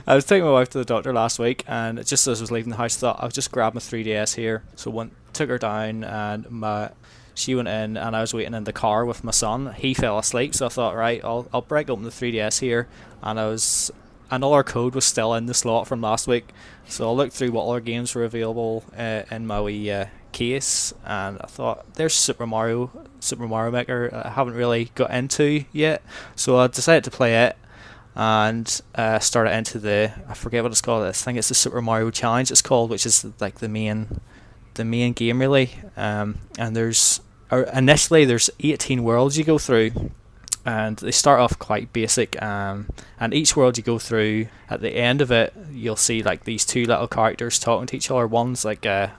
I was taking my wife to the doctor last week, and just as I was leaving the house, I thought I'll just grab my 3DS here. So took her down, and she went in, and I was waiting in the car with my son. He fell asleep, so I thought, right, I'll break open the 3DS here, and all our code was still in the slot from last week. So I looked through what other games were available in my wee case, and I thought, there's Super Mario Maker I haven't really got into yet. So I decided to play it, and started into I forget what it's called. I think it's the Super Mario Challenge it's called, which is like the main game, really. And initially there's 18 worlds you go through, and they start off quite basic, and each world you go through, at the end of it you'll see like these two little characters talking to each other. One's like a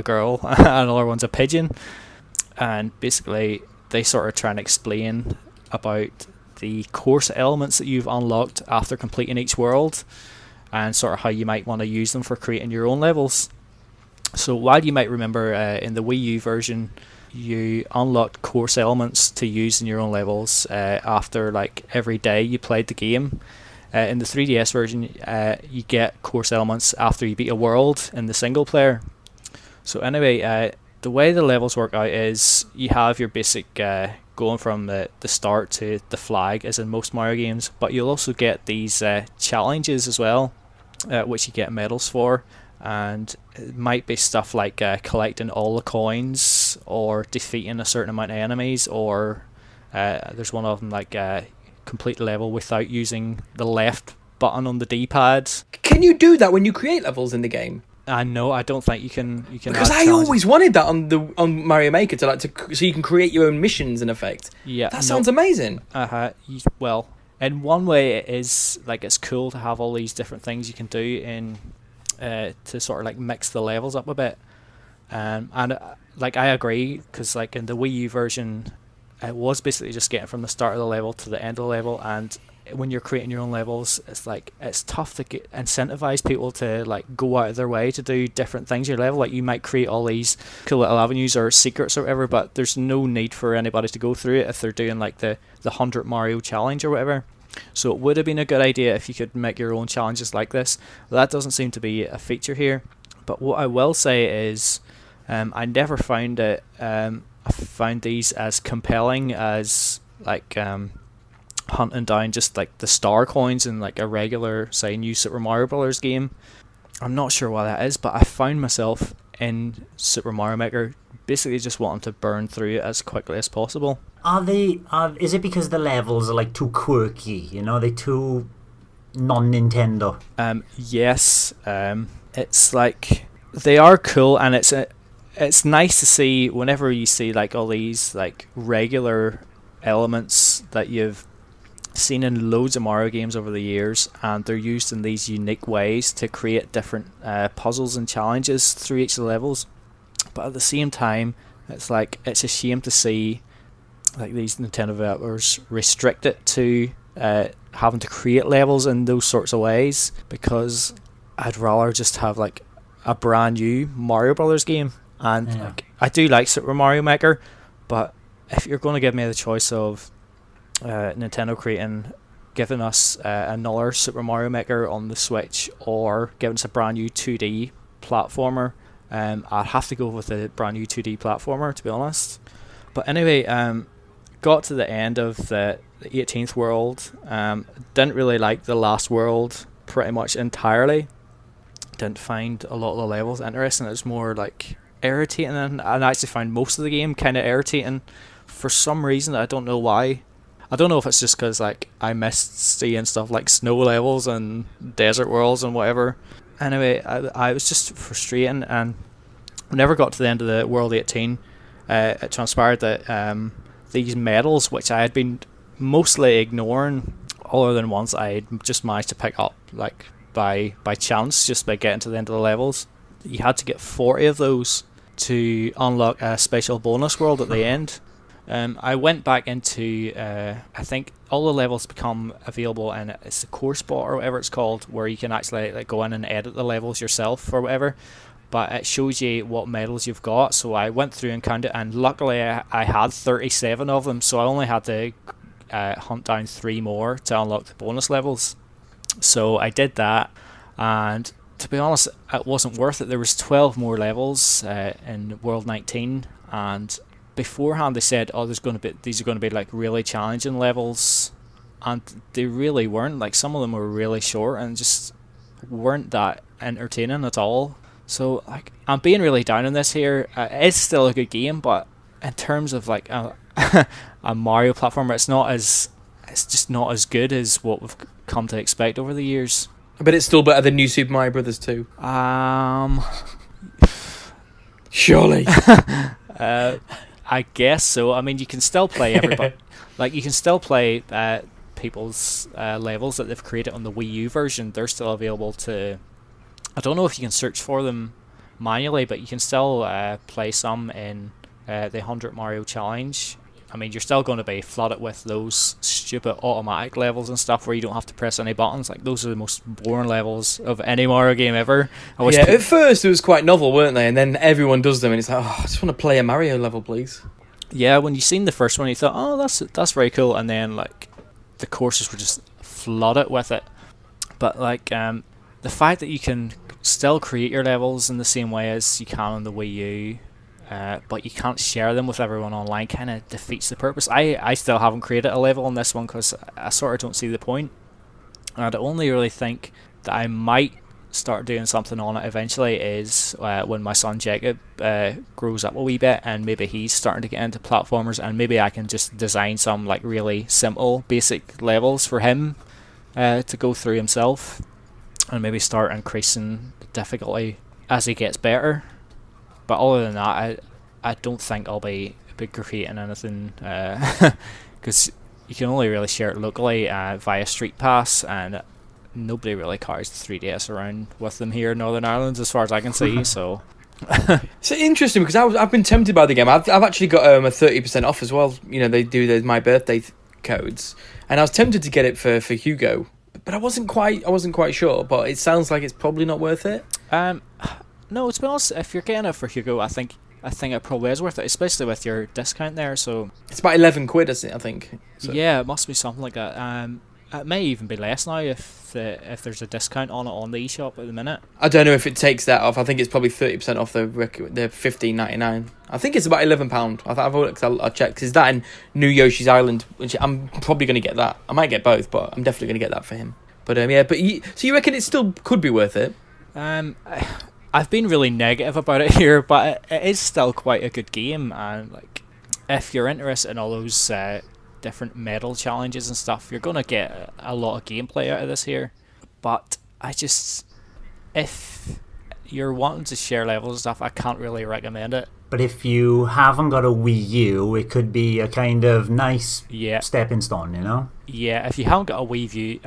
girl and another one's a pigeon, and basically they sort of try and explain about the course elements that you've unlocked after completing each world, and sort of how you might want to use them for creating your own levels. So while you might remember in the Wii U version you unlocked course elements to use in your own levels after like every day you played the game, in the 3DS version you get course elements after you beat a world in the single player. So anyway, the way the levels work out is you have your basic going from the start to the flag, as in most Mario games, but you'll also get these challenges as well, which you get medals for. And it might be stuff like collecting all the coins, or defeating a certain amount of enemies, or there's one of them like complete level without using the left button on the D-pad. Can you do that when you create levels in the game? No, I don't think you can. Because I always wanted that on Mario Maker so you can create your own missions in effect. Yeah, that sounds amazing. Well, in one way it is like it's cool to have all these different things you can do in. To sort of like mix the levels up a bit, and like I agree, because like in the Wii U version it was basically just getting from the start of the level to the end of the level. And when you're creating your own levels, it's like it's tough to incentivize people to like go out of their way to do different things in your level. Like you might create all these cool little avenues or secrets or whatever, but there's no need for anybody to go through it if they're doing like the 100 Mario challenge or whatever. So it would have been a good idea if you could make your own challenges like this. That doesn't seem to be a feature here. But what I will say is I never found it I found these as compelling as like hunting down just like the star coins in like a regular, say, New Super Mario Brothers game. I'm not sure why that is, but I found myself in Super Mario Maker basically just wanting to burn through it as quickly as possible. Is it because the levels are like too quirky, you know, they're too non-Nintendo? Yes. It's like they are cool, and it's nice to see whenever you see like all these like regular elements that you've seen in loads of Mario games over the years, and they're used in these unique ways to create different puzzles and challenges through each of the levels. But at the same time, it's like it's a shame to see like these Nintendo developers restrict it to having to create levels in those sorts of ways, because I'd rather just have like a brand new Mario Brothers game. And like, I do like Super Mario Maker, but if you're going to give me the choice of Nintendo giving us another Super Mario Maker on the Switch or giving us a brand new 2D platformer, I'd have to go with a brand new 2D platformer, to be honest. But anyway, got to the end of the 18th world. Didn't really like the last world pretty much entirely. Didn't find a lot of the levels interesting. It was more like irritating, and I actually found most of the game kind of irritating for some reason. I don't know why. I don't know if it's just because like I missed seeing stuff like snow levels and desert worlds and whatever. Anyway, I was just frustrating, and whenever I got to the end of the World 18, it transpired that these medals, which I had been mostly ignoring, other than ones I had just managed to pick up like by chance, just by getting to the end of the levels, you had to get 40 of those to unlock a special bonus world at the end. I went back into I think all the levels become available, and it's the course bot or whatever it's called, where you can actually like go in and edit the levels yourself or whatever, but it shows you what medals you've got. So I went through and counted, and luckily I had 37 of them, so I only had to hunt down 3 more to unlock the bonus levels. So I did that, and to be honest, it wasn't worth it. There was 12 more levels in World 19, and beforehand they said, oh, these are going to be like really challenging levels, and they really weren't. Like some of them were really short and just weren't that entertaining at all. So like I'm being really down on this here. It's still a good game, but in terms of like a Mario platformer, it's just not as good as what we've come to expect over the years. But it's still better than New Super Mario Brothers 2. Surely. I guess so. I mean, you can still play everybody. Like you can still play people's levels that they've created on the Wii U version. They're still available to. I don't know if you can search for them manually, but you can still play some in the 100 Mario Challenge. I mean, you're still going to be flooded with those stupid automatic levels and stuff where you don't have to press any buttons. Like, those are the most boring levels of any Mario game ever. At first it was quite novel, weren't they? And then everyone does them, and it's like, oh, I just want to play a Mario level, please. Yeah, when you seen the first one, you thought, oh, that's very cool. And then, like, the courses were just flooded with it. But, like, the fact that you can still create your levels in the same way as you can on the Wii U, but you can't share them with everyone online, kind of defeats the purpose. I still haven't created a level on this one because I sort of don't see the point. And I'd only really think that I might start doing something on it eventually is when my son Jacob grows up a wee bit, and maybe he's starting to get into platformers, and maybe I can just design some like really simple basic levels for him to go through himself, and maybe start increasing the difficulty as he gets better. But other than that, I don't think I'll be creating anything, because you can only really share it locally via Street Pass, and nobody really carries the 3DS around with them here in Northern Ireland as far as I can see. So It's interesting because I've been tempted by the game. I've actually got a 30% off as well. You know, they do those my birthday codes, and I was tempted to get it for Hugo, but I wasn't quite sure. But it sounds like it's probably not worth it. No, to be honest, if you're getting it for Hugo, I think it probably is worth it, especially with your discount there. So It's about 11 quid, isn't it? I think. So. yeah, it must be something like that. It may even be less now if there's a discount on it on the eShop at the minute. I don't know if it takes that off. I think it's probably 30% off the $15.99. I think it's about £11. I'll check because that in New Yoshi's Island, which I'm probably going to get that. I might get both, but I'm definitely going to get that for him. But yeah, so you reckon it still could be worth it? I've been really negative about it here, but it is still quite a good game, and like if you're interested in all those different medal challenges and stuff, you're gonna get a lot of gameplay out of this here. But if you're wanting to share levels and stuff, I can't really recommend it. But if you haven't got a Wii U, it could be a kind of nice stepping stone, you know? Yeah, if you haven't got a Wii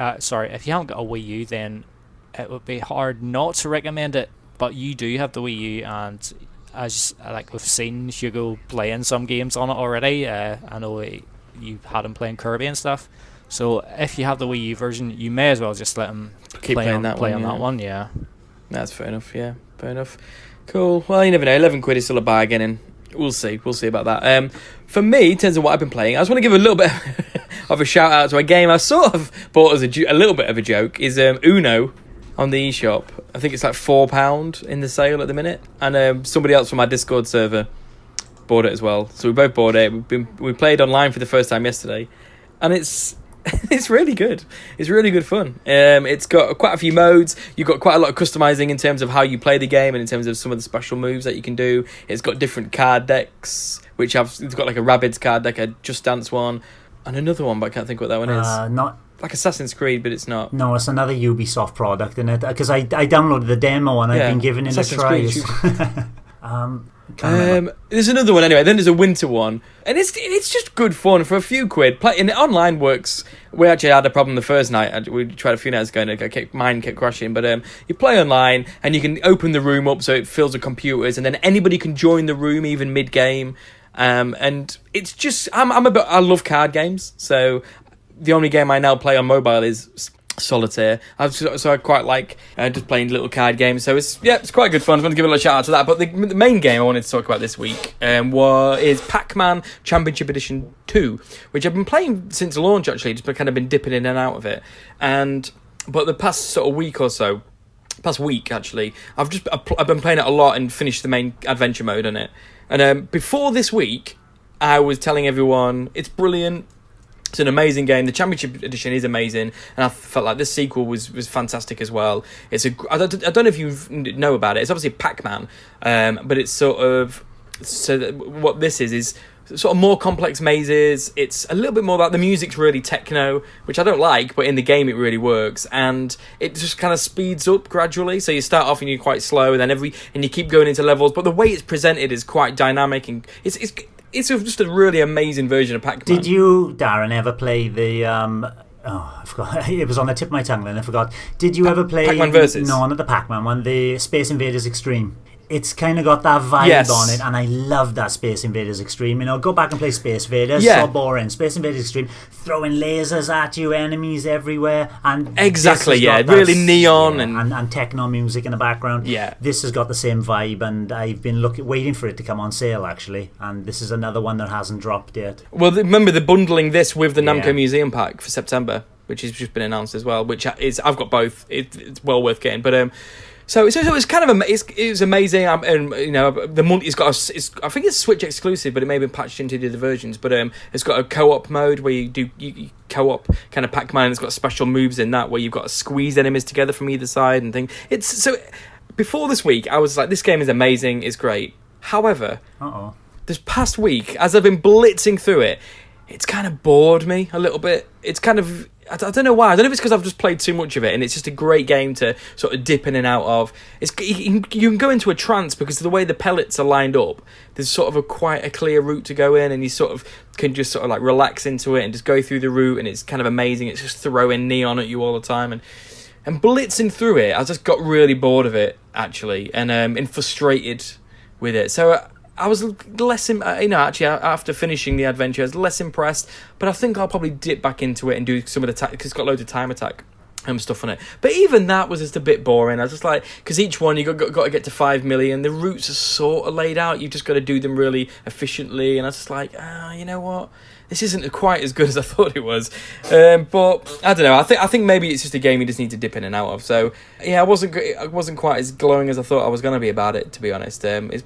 U, then it would be hard not to recommend it. But you do have the Wii U, and as like we've seen Hugo playing some games on it already. I know you had him playing Kirby and stuff. So if you have the Wii U version, you may as well just let him keep play on that one. Yeah, that's fair enough. Yeah, fair enough. Cool. Well, you never know. 11 quid is still a bargain, and we'll see about that. For me, in terms of what I've been playing, I just want to give a little bit of a shout out to a game I sort of bought as a little bit of a joke. Is Uno on the eShop. I think it's like £4 in the sale at the minute, and somebody else from my Discord server bought it as well. So we both bought it. We played online for the first time yesterday, and it's really good. It's really good fun. It's got quite a few modes. You've got quite a lot of customizing in terms of how you play the game and in terms of some of the special moves that you can do. It's got different card decks, it's got like a Rabbids card deck, a Just Dance one, and another one, but I can't think what that one is. Not like Assassin's Creed, but it's not. No, it's another Ubisoft product in it, because I downloaded the demo and I've been giving it a try. There's another one anyway. Then there's a winter one, and it's just good fun for a few quid. And it online works. We actually had a problem the first night. We tried a few nights ago, and mine kept crashing. But you play online, and you can open the room up so it fills with computers, and then anybody can join the room even mid game. And it's just I love card games, so the only game I now play on mobile is Solitaire. So I quite like just playing little card games. So it's quite good fun. I want to give a little shout out to that. But the main game I wanted to talk about this week is Pac-Man Championship Edition 2, which I've been playing since launch actually. Just kind of been dipping in and out of it. But the past sort of week actually, I've been playing it a lot and finished the main adventure mode on it. And before this week, I was telling everyone it's brilliant. It's an amazing game. The Championship Edition is amazing, and I felt like this sequel was fantastic as well. I don't know if you know about it. It's obviously Pac-Man, but it's sort of what this is sort of more complex mazes. It's a little bit more about the music's really techno, which I don't like, but in the game it really works, and it just kind of speeds up gradually. So you start off and you're quite slow, and then you keep going into levels. But the way it's presented is quite dynamic, and it's just a really amazing version of Pac-Man. Did you, Darren, ever play the... I forgot. It was on the tip of my tongue then, I forgot. Did you ever play... Pac-Man Versus? No, not the Pac-Man one. The Space Invaders Extreme. It's kind of got that vibe on it, and I love that Space Invaders Extreme. You know, go back and play Space Invaders. So boring. Space Invaders Extreme, throwing lasers at you, enemies everywhere, and exactly, really neon and techno music in the background. Yeah, this has got the same vibe, and I've been waiting for it to come on sale actually. And this is another one that hasn't dropped yet. Well, remember they're bundling this with the Namco Museum Pack for September, which has just been announced as well. Which I've got both. It's well worth getting, but So it's kind of it was amazing, and you know it's got I think it's Switch exclusive, but it may have been patched into the other versions. But it's got a co-op mode where you co-op kind of Pac-Man. It's got special moves in that where you've got to squeeze enemies together from either side and things. Before this week, I was like, this game is amazing, it's great. However, this past week, as I've been blitzing through it, it's kind of bored me a little bit. It's kind of... I don't know why. I don't know if it's because I've just played too much of it, and it's just a great game to sort of dip in and out of. You can go into a trance because of the way the pellets are lined up. There's sort of quite a clear route to go in, and you sort of can just sort of like relax into it and just go through the route, and it's kind of amazing. It's just throwing neon at you all the time, and blitzing through it, I just got really bored of it actually, and frustrated with it. So I was less, actually after finishing the adventure, I was less impressed. But I think I'll probably dip back into it and do some of the because it's got loads of time attack stuff on it. But even that was just a bit boring. I was just like, because each one you got to get to 5 million. The routes are sort of laid out. You've just got to do them really efficiently. And I was just like, you know what? This isn't quite as good as I thought it was. But I don't know. I think maybe it's just a game you just need to dip in and out of. So yeah, I wasn't quite as glowing as I thought I was going to be about it, to be honest. It's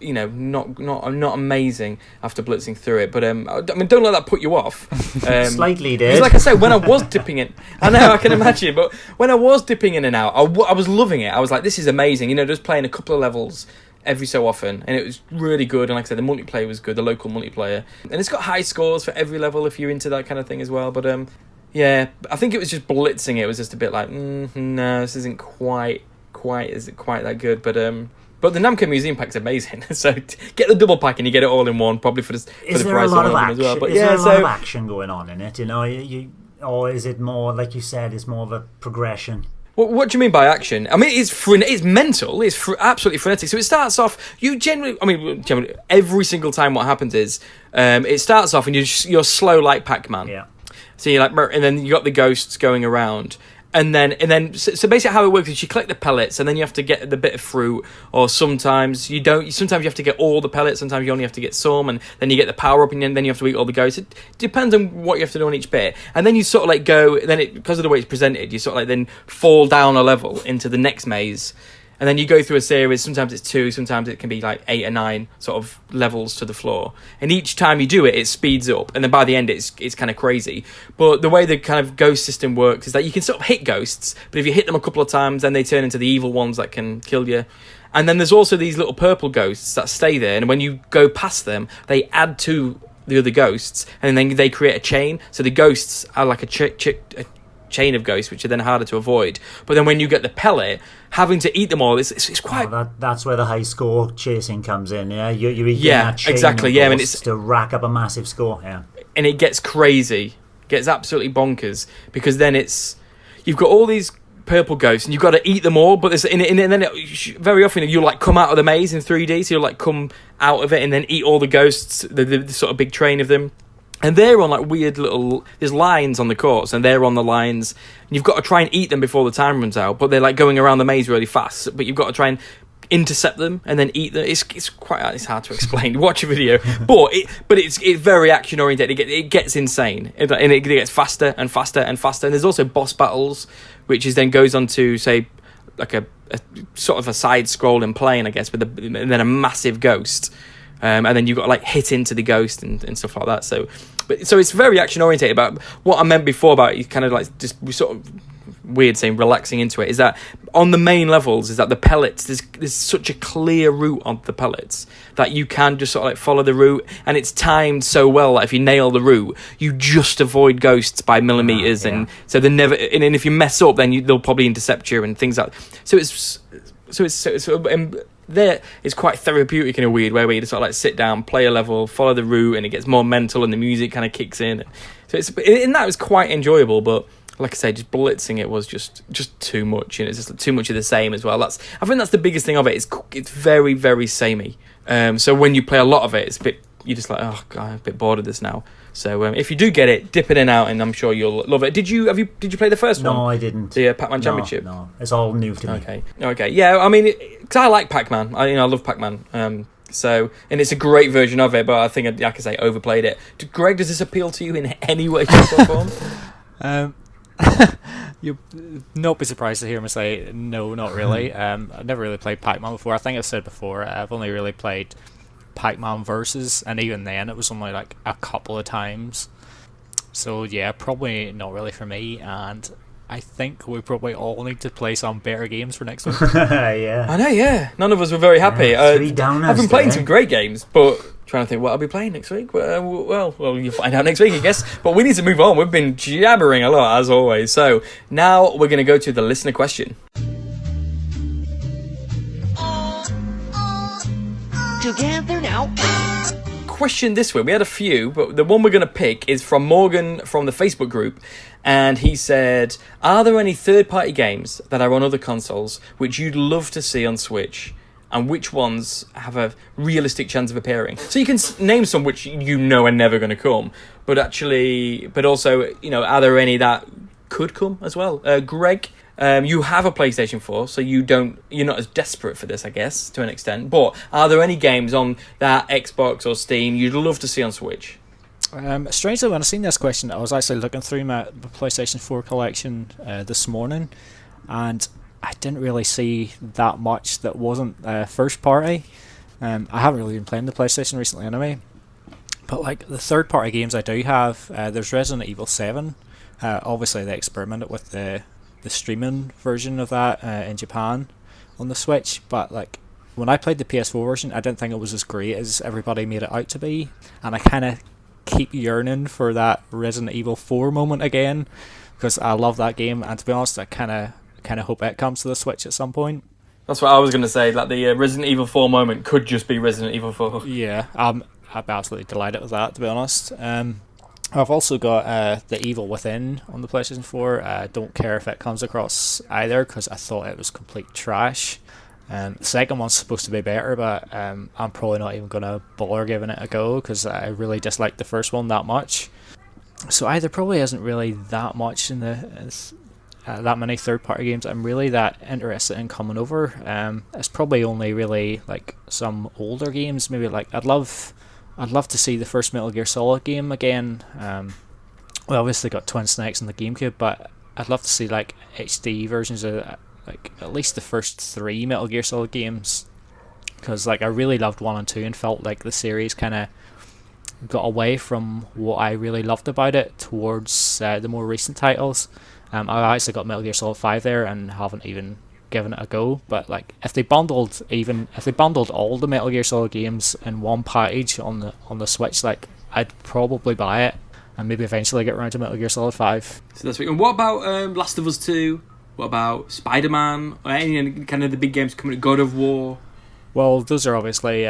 not amazing after blitzing through it, but I mean, don't let that put you off. Slightly did. Because like I say, when I was dipping in, I know, I can imagine, but when I was dipping in and out, I was loving it. I was like, this is amazing, just playing a couple of levels every so often, and it was really good. And like I said, the multiplayer was good, the local multiplayer, and it's got high scores for every level if you're into that kind of thing as well. But yeah, I think it was just blitzing. It was just a bit like, no, this isn't quite that good, but the Namco Museum Pack's amazing. So get the double pack and you get it all in one, probably for the price of one of them as well. But is there a lot of action going on in it? Or is it more, like you said, it's more of a progression? What do you mean by action? I mean, it's mental. It's absolutely frenetic. So it starts off. Generally, every single time what happens is, it starts off and you're slow like Pac-Man. Yeah. So you're like, and then you got the ghosts going around. And then, so basically how it works is you collect the pellets, and then you have to get the bit of fruit, or sometimes you don't. Sometimes you have to get all the pellets, sometimes you only have to get some, and then you get the power up, and then you have to eat all the ghosts. It depends on what you have to do on each bit. And then you sort of like go, because of the way it's presented, you sort of like then fall down a level into the next maze. And then you go through a series, sometimes it's 2, sometimes it can be like 8 or 9 sort of levels to the floor. And each time you do it, it speeds up. And then by the end, it's kind of crazy. But the way the kind of ghost system works is that you can sort of hit ghosts, but if you hit them a couple of times, then they turn into the evil ones that can kill you. And then there's also these little purple ghosts that stay there. And when you go past them, they add to the other ghosts, and then they create a chain. So the ghosts are like a chain of ghosts, which are then harder to avoid. But then when you get the pellet, having to eat them all, it's quite. That's where the high score chasing comes in. Yeah, you're eating that chain exactly. Of yeah, I mean, it's to rack up a massive score. Yeah, and it gets crazy, gets absolutely bonkers, because then you've got all these purple ghosts and you've got to eat them all. But very often you'll like come out of the maze in 3D, so you'll like come out of it and then eat all the ghosts, the sort of big train of them. And they're on like weird little, there's lines on the course, and they're on the lines, and you've got to try and eat them before the time runs out, but they're like going around the maze really fast, but you've got to try and intercept them and then eat them. It's hard to explain. Watch a video, but it's very action oriented. It gets insane, and it gets faster and faster and faster. And there's also boss battles, which is then goes on to say like a sort of a side scrolling plane, I guess, and then a massive ghost. And then you've got to like hit into the ghost and stuff like that. So it's very action oriented. But what I meant before about kind of like just sort of weird saying relaxing into it is that on the main levels is that the pellets, there's such a clear route on the pellets that you can just sort of like follow the route, and it's timed so well that if you nail the route, you just avoid ghosts by millimeters. Yeah. And so they never. And if you mess up, then they'll probably intercept you and things like that. So there is quite therapeutic in a weird way, where you just sort of like sit down, play a level, follow the route, and it gets more mental, and the music kind of kicks in. So that was quite enjoyable, but like I say, just blitzing it was just too much, and it's just too much of the same as well. I think that's the biggest thing of it. It's very, very samey. So when you play a lot of it, it's a bit, you're just like, oh god, I'm a bit bored of this now. So if you do get it, dip it in and out, and I'm sure you'll love it. Did you play the first one? No, I didn't. The Pac-Man Championship. No, it's all new to me. Okay. Yeah, I mean, because I like Pac-Man. I love Pac-Man. So, and it's a great version of it, but I think, like I say, overplayed it. Greg, does this appeal to you in any way, shape, or form? You'll not be surprised to hear me say no, not really. I've never really played Pac-Man before. I think I've said before, I've only really played Pac-Man Versus, and even then it was only like a couple of times. So yeah, probably not really for me, and I think we probably all need to play some better games for next week. Yeah. I know, yeah. None of us were very happy. Yeah, 3 downers I've been playing some great games, but trying to think what I'll be playing next week. Well, you'll find out next week, I guess. But we need to move on. We've been jabbering a lot, as always. So now we're going to go to the listener question. Together now. Question this week. We had a few, but the one we're going to pick is from Morgan from the Facebook group. And he said, are there any third-party games that are on other consoles which you'd love to see on Switch? and which ones have a realistic chance of appearing. So you can name some which you know are never going to come, but also, you know, are there any that could come as well? Greg, you have a PlayStation 4, so you're not as desperate for this, I guess, to an extent. But are there any games on that Xbox or Steam you'd love to see on Switch? Strangely, when I seen this question, I was actually looking through my PlayStation 4 collection this morning, and I didn't really see that much that wasn't first party. I haven't really been playing the PlayStation recently anyway, but like the third party games I do have, there's Resident Evil 7. Obviously they experimented with the streaming version of that in Japan on the Switch, but like when I played the PS4 version, I didn't think it was as great as everybody made it out to be, and I kind of keep yearning for that Resident Evil 4 moment again, because I love that game, and to be honest, I kind of hope it comes to the Switch at some point. That's what I was going to say, like the Resident Evil 4 moment could just be Resident Evil 4. Yeah, I'd be absolutely delighted with that, to be honest. I've also got The Evil Within on the PlayStation 4. I don't care if it comes across either, because I thought it was complete trash. The second one's supposed to be better, but I'm probably not even going to bother giving it a go, because I really disliked the first one that much. So there probably isn't really that much in that many third-party games I'm really that interested in coming over. It's probably only really like some older games. Maybe like I'd love to see the first Metal Gear Solid game again. We obviously got Twin Snakes on the GameCube, but I'd love to see like HD versions of like at least the first 3 Metal Gear Solid games, because like I really loved 1 and 2 and felt like the series kind of got away from what I really loved about it towards the more recent titles. I actually got Metal Gear Solid 5 there and haven't even given it a go, but like if they bundled all the Metal Gear Solid games in one package on the Switch, like I'd probably buy it and maybe eventually get around to Metal Gear Solid 5. So that's and what about Last of Us 2? What about Spider-Man? Or any kind of the big games coming? God of War? Well, those are obviously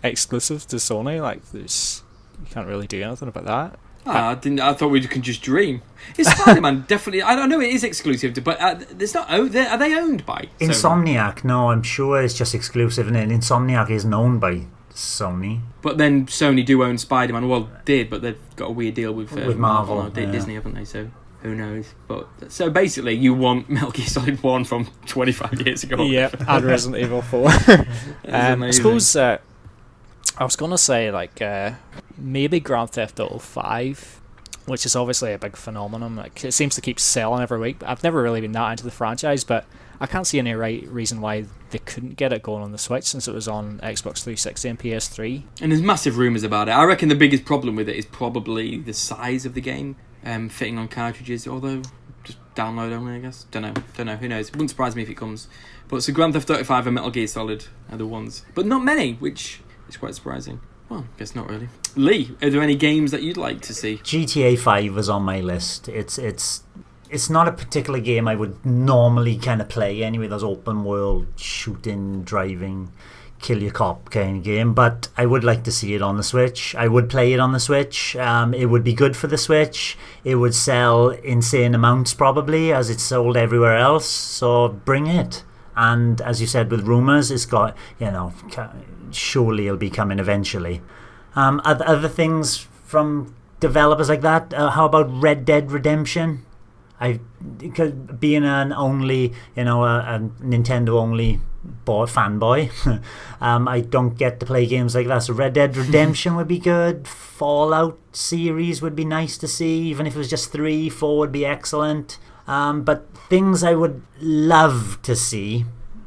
exclusive to Sony. Like you can't really do anything about that. I thought we can just dream. Is Spider-Man definitely? I don't know. It is exclusive, but it's not. Are they owned by Sony? Insomniac? No, I'm sure it's just exclusive, and Insomniac isn't owned by Sony. But then Sony do own Spider-Man. Well, did, but they've got a weird deal with Marvel or Disney, haven't they? So who knows? But so basically, you want Metal Gear Solid 1 from 25 years ago. Yep, and Resident Evil 4. I suppose I was gonna say like. Maybe Grand Theft Auto 5, which is obviously a big phenomenon. Like, it seems to keep selling every week. I've never really been that into the franchise, but I can't see any reason why they couldn't get it going on the Switch, since it was on Xbox 360 and PS3. And there's massive rumours about it. I reckon the biggest problem with it is probably the size of the game, fitting on cartridges, although just download only, I guess. Don't know, who knows. It wouldn't surprise me if it comes. But so Grand Theft Auto 5 and Metal Gear Solid are the ones. But not many, which is quite surprising. Well, I guess not really. Lee, are there any games that you'd like to see? GTA 5 was on my list. It's not a particular game I would normally kind of play anyway, those open world shooting, driving, kill your cop kind of game, but I would like to see it on the Switch. I would play it on the Switch. It would be good for the Switch. It would sell insane amounts probably, as it's sold everywhere else, so bring it. And as you said, with rumours, it's got, surely it'll be coming eventually. Other things from developers like that, how about Red Dead Redemption? Being an only, a Nintendo only fanboy, I don't get to play games like that. So Red Dead Redemption would be good. Fallout series would be nice to see, even if it was just 3, 4 would be excellent. But things I would love to see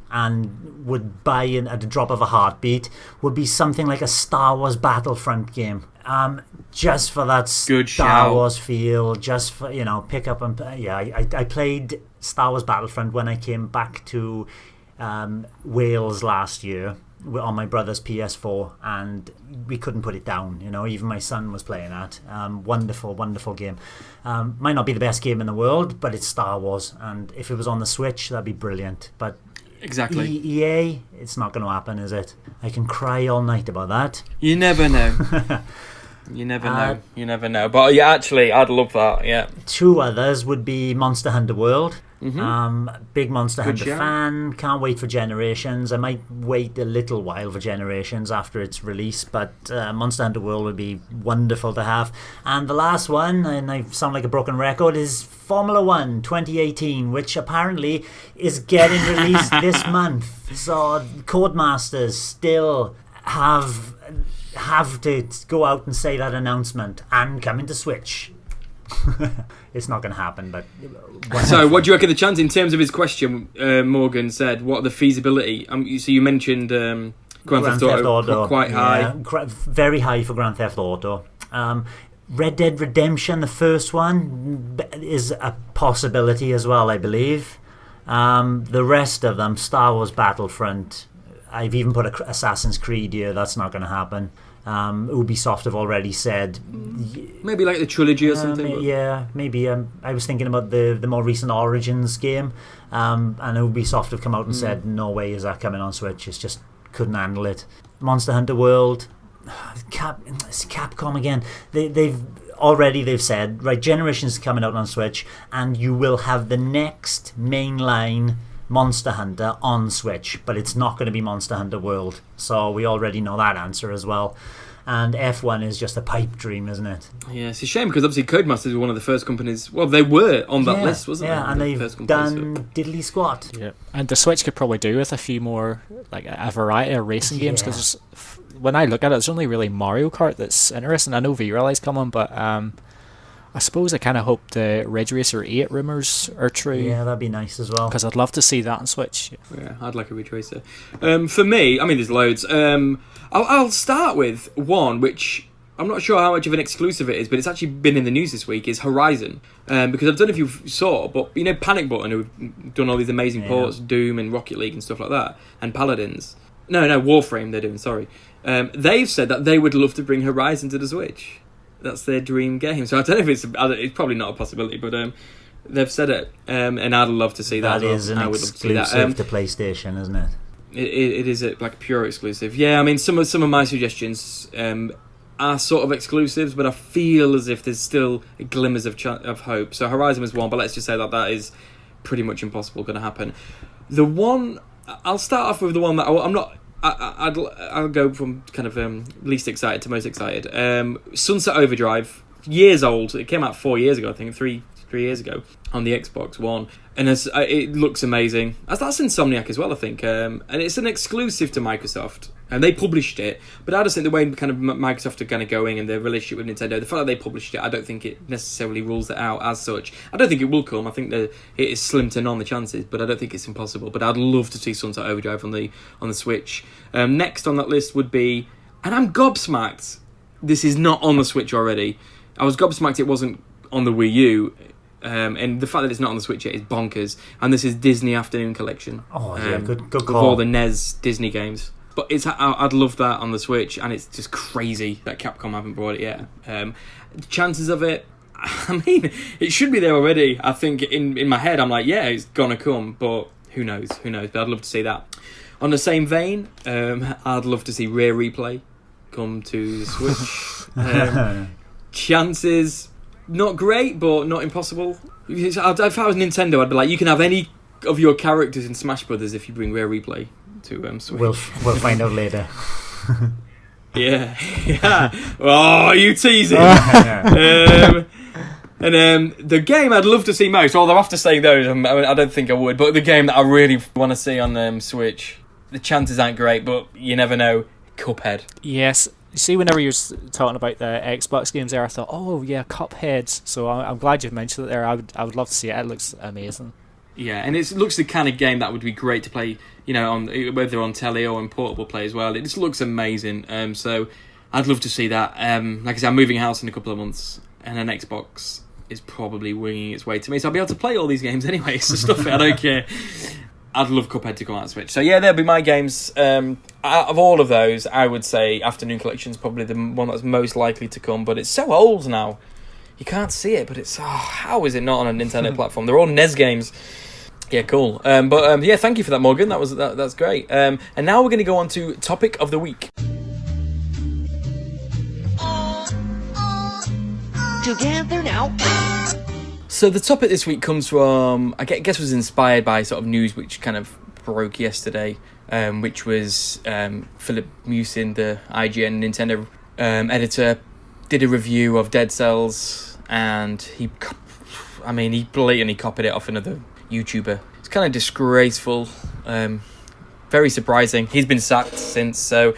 and would buy in at the drop of a heartbeat would be something like a Star Wars Battlefront game. Just for that Star Wars feel, just for, pick up and... I played Star Wars Battlefront when I came back to Wales last year on my brother's PS4, and we couldn't put it down. Even my son was playing that. Wonderful game. Might not be the best game in the world, but it's Star Wars, and if it was on the Switch, that'd be brilliant. But exactly, EA, it's not going to happen, is it? I can cry all night about that. You never know. You never know. But yeah, actually, I'd love that. Yeah. 2 others would be Monster Hunter World. Big Monster Good Hunter shout. fan. Can't wait for Generations. I might wait a little while for Generations after its release, but Monster Hunter World would be wonderful to have. And the last one, and I sound like a broken record, is Formula 1 2018, which apparently is getting released this month. So Codemasters still have to go out and say that announcement and coming to Switch. It's not going to happen, but So, what do you reckon the chance in terms of his question? Morgan said, "What are the feasibility?" So you mentioned Grand Theft Auto quite high, very high for Grand Theft Auto. Red Dead Redemption, the first one, is a possibility as well, I believe. The rest of them, Star Wars Battlefront. I've even put Assassin's Creed here. That's not going to happen. Ubisoft have already said maybe like the trilogy or something. Maybe. I was thinking about the more recent Origins game, and Ubisoft have come out and said no way is that coming on Switch. It's just couldn't handle it. Monster Hunter World, it's Capcom again. They've said right, Generations coming out on Switch, and you will have the next mainline Monster Hunter on Switch, but it's not going to be Monster Hunter World. So we already know that answer as well. And F1 is just a pipe dream, isn't it? Yeah, it's a shame because obviously Codemasters were one of the first companies. Well, they were on that list, wasn't they? Yeah, and they've done diddly squat. Yeah, and the Switch could probably do with a few more, like a variety of racing games. Because when I look at it, it's only really Mario Kart that's interesting. I know V-Relay's coming, but I suppose I kind of hope the Ridge Racer 8 rumours are true. Yeah, that'd be nice as well. Because I'd love to see that on Switch. Yeah, I'd like a Ridge Racer. For me, I mean, there's loads. I'll start with one, which I'm not sure how much of an exclusive it is, but it's actually been in the news this week, is Horizon. Because I don't know if you saw, but you know Panic Button, who've done all these amazing ports, Doom and Rocket League and stuff like that, and Paladins. No, Warframe they're doing, sorry. They've said that they would love to bring Horizon to the Switch. That's their dream game. So I don't know if it's probably not a possibility, but they've said it, and I'd love to see that. That is an exclusive to PlayStation, isn't it? It is like a pure exclusive. Yeah, I mean some of my suggestions are sort of exclusives, but I feel as if there's still glimmers of hope. So Horizon was one, but let's just say that is pretty much impossible going to happen. The one I'll start off with the one that I'm not. I'll go from kind of least excited to most excited. Sunset Overdrive, years old. It came out 4 years ago, I think, three years ago on the Xbox One, and it looks amazing. That's Insomniac as well, I think, and it's an exclusive to Microsoft, and they published it. But I just think the way kind of Microsoft are kind of going and their relationship with Nintendo, the fact that they published it, I don't think it necessarily rules it out as such. I don't think it will come. I think that it is slim to none the chances, but I don't think it's impossible. But I'd love to see Sunset Overdrive on the Switch. Next on that list would be, and I'm gobsmacked, this is not on the Switch already. I was gobsmacked it wasn't on the Wii U. And the fact that it's not on the Switch yet is bonkers. And this is Disney Afternoon Collection. Oh yeah, good call. With all the NES Disney games. But I'd love that on the Switch, and it's just crazy that Capcom haven't brought it yet. The chances of it, I mean, it should be there already. I think in my head I'm like, yeah, it's gonna come, but who knows? But I'd love to see that. On the same vein, I'd love to see Rare Replay come to the Switch. Chances, not great, but not impossible. If I was Nintendo, I'd be like, you can have any of your characters in Smash Brothers if you bring Rare Replay to Switch. We'll find out later. Yeah. Oh, you teasing. And the game I'd love to see most, although after saying those, I don't think I would, but the game that I really want to see on Switch, the chances aren't great, but you never know, Cuphead. Yes. You see, whenever you're talking about the Xbox games there, I thought, oh yeah, Cuphead. So I'm glad you've mentioned it there. I would love to see it. It looks amazing. Yeah, and it looks the kind of game that would be great to play, you know, on whether on telly or on portable play as well. It just looks amazing. So I'd love to see that. Like I said, I'm moving house in a couple of months, and an Xbox is probably winging its way to me, so I'll be able to play all these games anyway. So stuff it, I don't care. I'd love Cuphead to come out on Switch. So yeah, there'll be my games. Out of all of those, I would say Afternoon Collection is probably the one that's most likely to come, but it's so old now. You can't see it, but it's... how is it not on a Nintendo platform? They're all NES games. Yeah, cool. Yeah, thank you for that, Morgan. That's great. And now we're going to go on to Topic of the Week. Together now. So the topic this week comes from, I guess was inspired by sort of news which kind of broke yesterday, which was Philip Musin, the IGN Nintendo editor, did a review of Dead Cells, and he blatantly copied it off another YouTuber. It's kind of disgraceful, very surprising. He's been sacked since, so...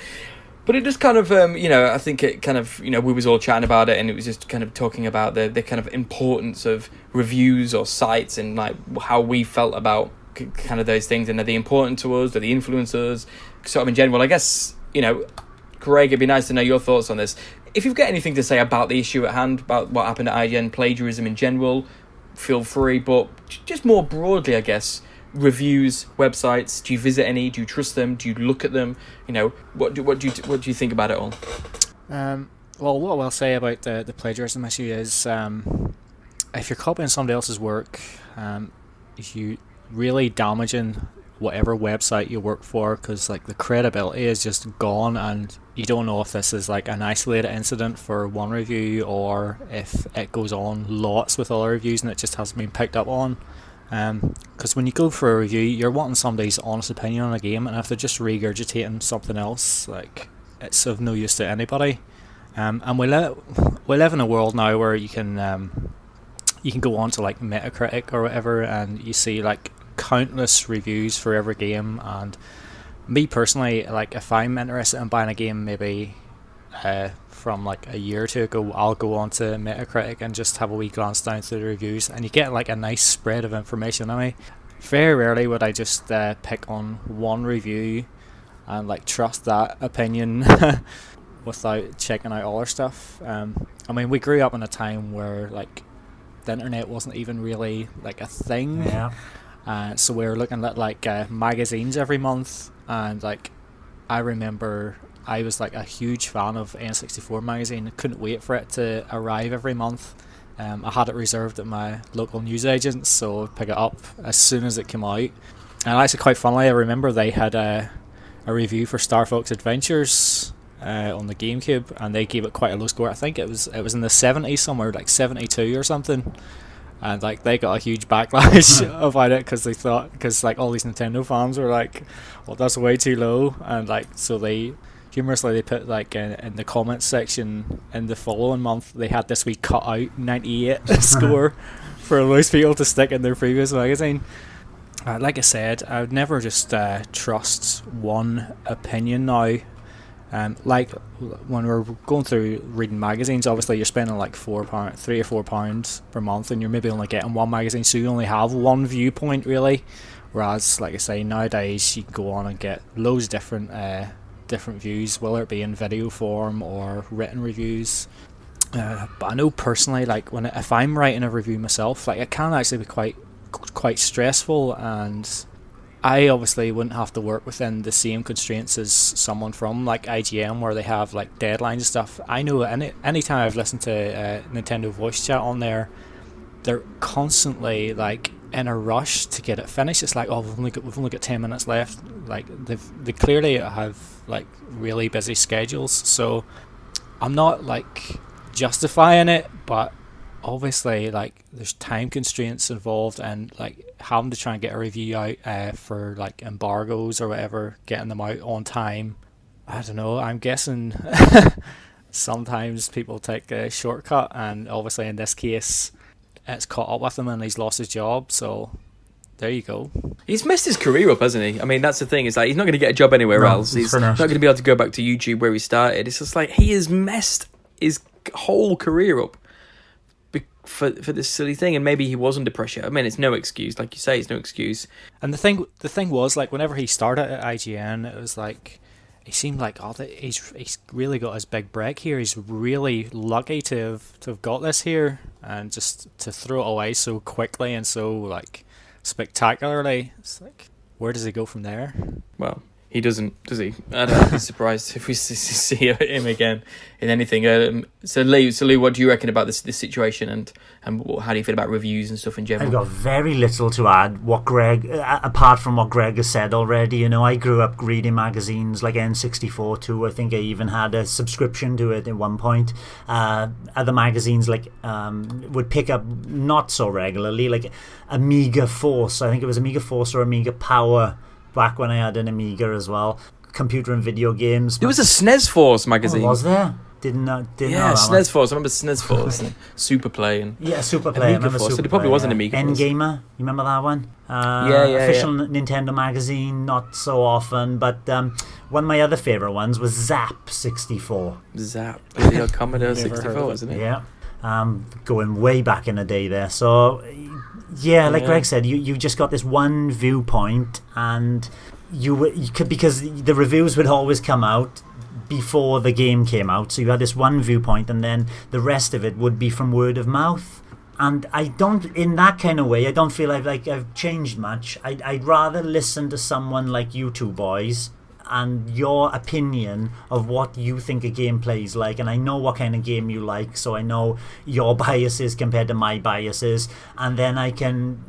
But it just kind of, I think it kind of, we was all chatting about it, and it was just kind of talking about the kind of importance of reviews or sites, and like how we felt about kind of those things, and are they important to us, do they influence us, sort of in general. I guess, Greg, it'd be nice to know your thoughts on this. If you've got anything to say about the issue at hand, about what happened at IGN, plagiarism in general, feel free, but just more broadly, I guess, reviews, websites, do you visit any, do you trust them, do you look at them, what do you think about it all? Well, what I will say about the plagiarism issue is, if you're copying somebody else's work, if you really damaging whatever website you work for, because like the credibility is just gone, and you don't know if this is like an isolated incident for one review, or if it goes on lots with other reviews and it just hasn't been picked up on. Because when you go for a review, you're wanting somebody's honest opinion on a game, and if they're just regurgitating something else, like, it's of no use to anybody. And we live in a world now where you can go on to like Metacritic or whatever, and you see like countless reviews for every game. And me personally, like, if I'm interested in buying a game, maybe from like a year or two ago, I'll go on to Metacritic and just have a wee glance down through the reviews, and you get like a nice spread of information. I mean, very rarely would I just pick on one review and like trust that opinion without checking out other stuff. I mean, we grew up in a time where like the internet wasn't even really like a thing. So we were looking at like magazines every month, and like I remember I was like a huge fan of N64 magazine. I couldn't wait for it to arrive every month. I had it reserved at my local newsagent, so I'd pick it up as soon as it came out. And actually, quite funnily, I remember they had a review for Star Fox Adventures on the GameCube, and they gave it quite a low score. I think it was in the 70s somewhere, like 72 or something. And like they got a huge backlash about it, because like all these Nintendo fans were like, well, that's way too low. And like, so they humorously put like in the comments section in the following month, they had this week cut out 98 score for most people to stick in their previous magazine. Like I said, I would never just trust one opinion now. Like when we're going through reading magazines, obviously you're spending like £3 or £4 per month, and you're maybe only getting one magazine, so you only have one viewpoint really. Whereas, like I say, nowadays you can go on and get loads of different views, whether it be in video form or written reviews. But I know personally, like if I'm writing a review myself, like it can actually be quite stressful, and I obviously wouldn't have to work within the same constraints as someone from like IGM, where they have like deadlines and stuff. I know anytime I've listened to Nintendo voice chat on there, they're constantly like in a rush to get it finished. It's like, oh, we've only got 10 minutes left. Like they clearly have like really busy schedules, so I'm not like justifying it, but obviously like there's time constraints involved, and like having to try and get a review out for like embargoes or whatever, getting them out on time. I don't know, I'm guessing sometimes people take a shortcut, and obviously in this case it's caught up with him and he's lost his job, so there you go. He's messed his career up, hasn't he? I mean, that's the thing, is like he's not going to get a job anywhere else. He's not going to be able to go back to YouTube where he started. It's just like he has messed his whole career up for this silly thing, and maybe he was under pressure. I mean, it's no excuse, like you say, it's no excuse. And the thing was, like, whenever he started at IGN, it was like he seemed like, oh, he's really got his big break here. He's really lucky to have got this here, and just to throw it away so quickly and so like spectacularly. It's like, where does he go from there? Well, He doesn't, does he? I'd be surprised if we see him again in anything. So Lee, what do you reckon about this situation, and how do you feel about reviews and stuff in general? I've got very little to add. Apart from what Greg has said already, you know, I grew up reading magazines like N64 too. I think I even had a subscription to it at one point. Other magazines would pick up not so regularly, like Amiga Force. I think it was Amiga Force or Amiga Power. Back when I had an Amiga as well, computer and video games. There was a SNES Force magazine. Oh, was there? Didn't know that SNES one. Force. I remember SNES Force and Super Play and Super Play. I remember Force. Super So there probably Play, was an Amiga Force. N-Gamer, you remember that one? Official Nintendo magazine, not so often, but one of my other favourite ones was Zap 64. Zap, the old Commodore 64, wasn't it? Yeah, going way back in the day there. So yeah, like Greg said, you just got this one viewpoint, and you could, because the reviews would always come out before the game came out, so you had this one viewpoint, and then the rest of it would be from word of mouth. And I don't, in that kind of way, I don't feel like I've changed much. I'd rather listen to someone like you two boys and your opinion of what you think a game plays like, and I know what kind of game you like, so I know your biases compared to my biases, and then I can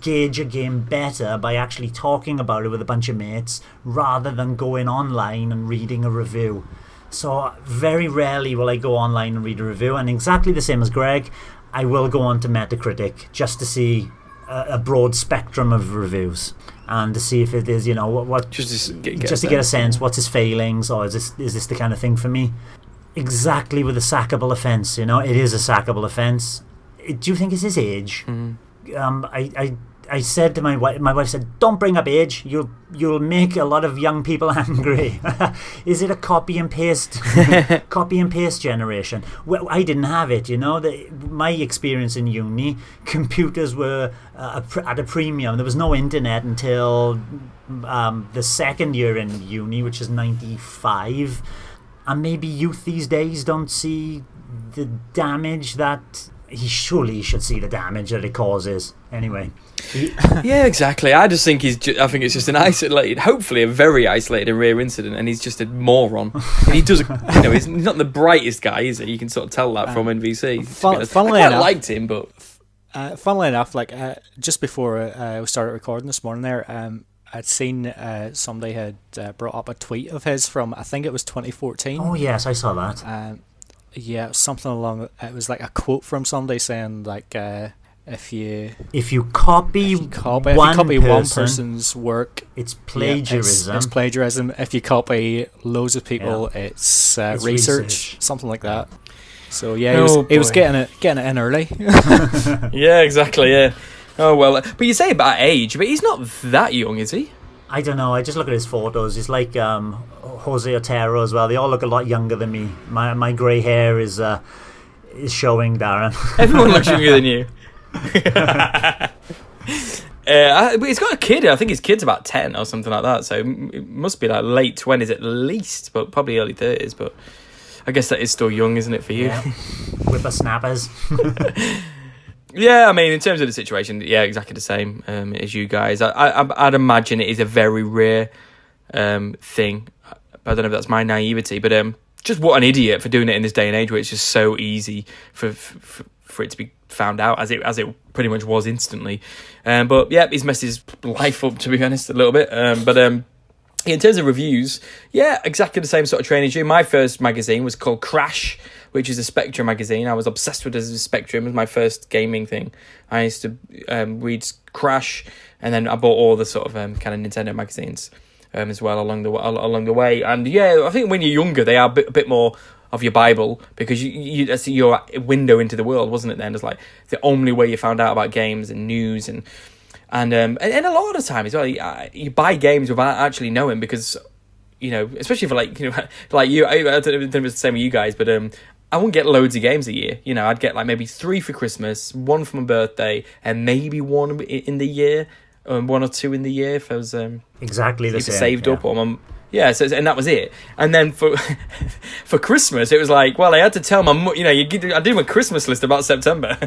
gauge a game better by actually talking about it with a bunch of mates rather than going online and reading a review. So very rarely will I go online and read a review, and exactly the same as Greg, I will go on to Metacritic just to see a broad spectrum of reviews, and to see if it is, you know, what just to get a sense, what's his failings, or is this the kind of thing for me. Exactly with a sackable offence, you know, it is a sackable offence. Do you think it's his age? I said to my wife said, don't bring up age, you'll make a lot of young people angry. Is it a copy and paste generation? Well, I didn't have it, you know. My experience in uni, computers were at a premium. There was no internet until the second year in uni, which is 95, and maybe youth these days don't see the damage that he should see the damage that it causes. Anyway. Yeah, exactly. I just think I think it's just an isolated, hopefully a very isolated and rare incident, and he's just a moron. And he does, you know, he's not the brightest guy, is he? You can sort of tell that from NVC. Funnily I enough, liked him, but funnily enough, just before we started recording this morning, I'd seen somebody had brought up a tweet of his from, I think it was 2014. Oh yes, I saw that. Yeah, something along. It was like a quote from somebody saying like, if you copy one person's work, it's plagiarism. It's plagiarism. If you copy loads of people, it's research, something like that. So yeah, he was getting it in early. Yeah, exactly. Yeah. Oh well, but you say about age, but he's not that young, is he? I don't know. I just look at his photos. He's like Jose Otero as well. They all look a lot younger than me. My grey hair is showing, Darren. Everyone looks younger than you. But he's got a kid. I think his kid's about 10 or something like that. So it must be like late 20s at least, but probably early 30s. But I guess that is still young, isn't it, for you? Yeah. Whippersnappers. Yeah, I mean, in terms of the situation, yeah, exactly the same as you guys. I'd imagine it is a very rare thing. I don't know if that's my naivety, but just what an idiot for doing it in this day and age where it's just so easy for it to be found out, as it pretty much was instantly. But yeah, he's messed his life up, to be honest, a little bit. But in terms of reviews, yeah, exactly the same sort of training as you. My first magazine was called Crash, which is a Spectrum magazine. I was obsessed with it as a Spectrum. It was my first gaming thing. I used to read Crash, and then I bought all the sort of kind of Nintendo magazines as well along the way. And yeah, I think when you're younger, they are a bit more of your Bible, because you that's your window into the world, wasn't it? Then it's like the only way you found out about games and news and a lot of the time as well, you buy games without actually knowing, because, you know, especially for like you, I don't know if it's the same with you guys, but I wouldn't get loads of games a year. You know, I'd get like maybe 3 for Christmas, 1 for my birthday, and maybe 1 in the year, 1 or 2 in the year if I was exactly the same, saved up, or and that was it. And then for Christmas, it was like, well, I had to tell my mum, you know, I did my Christmas list about September.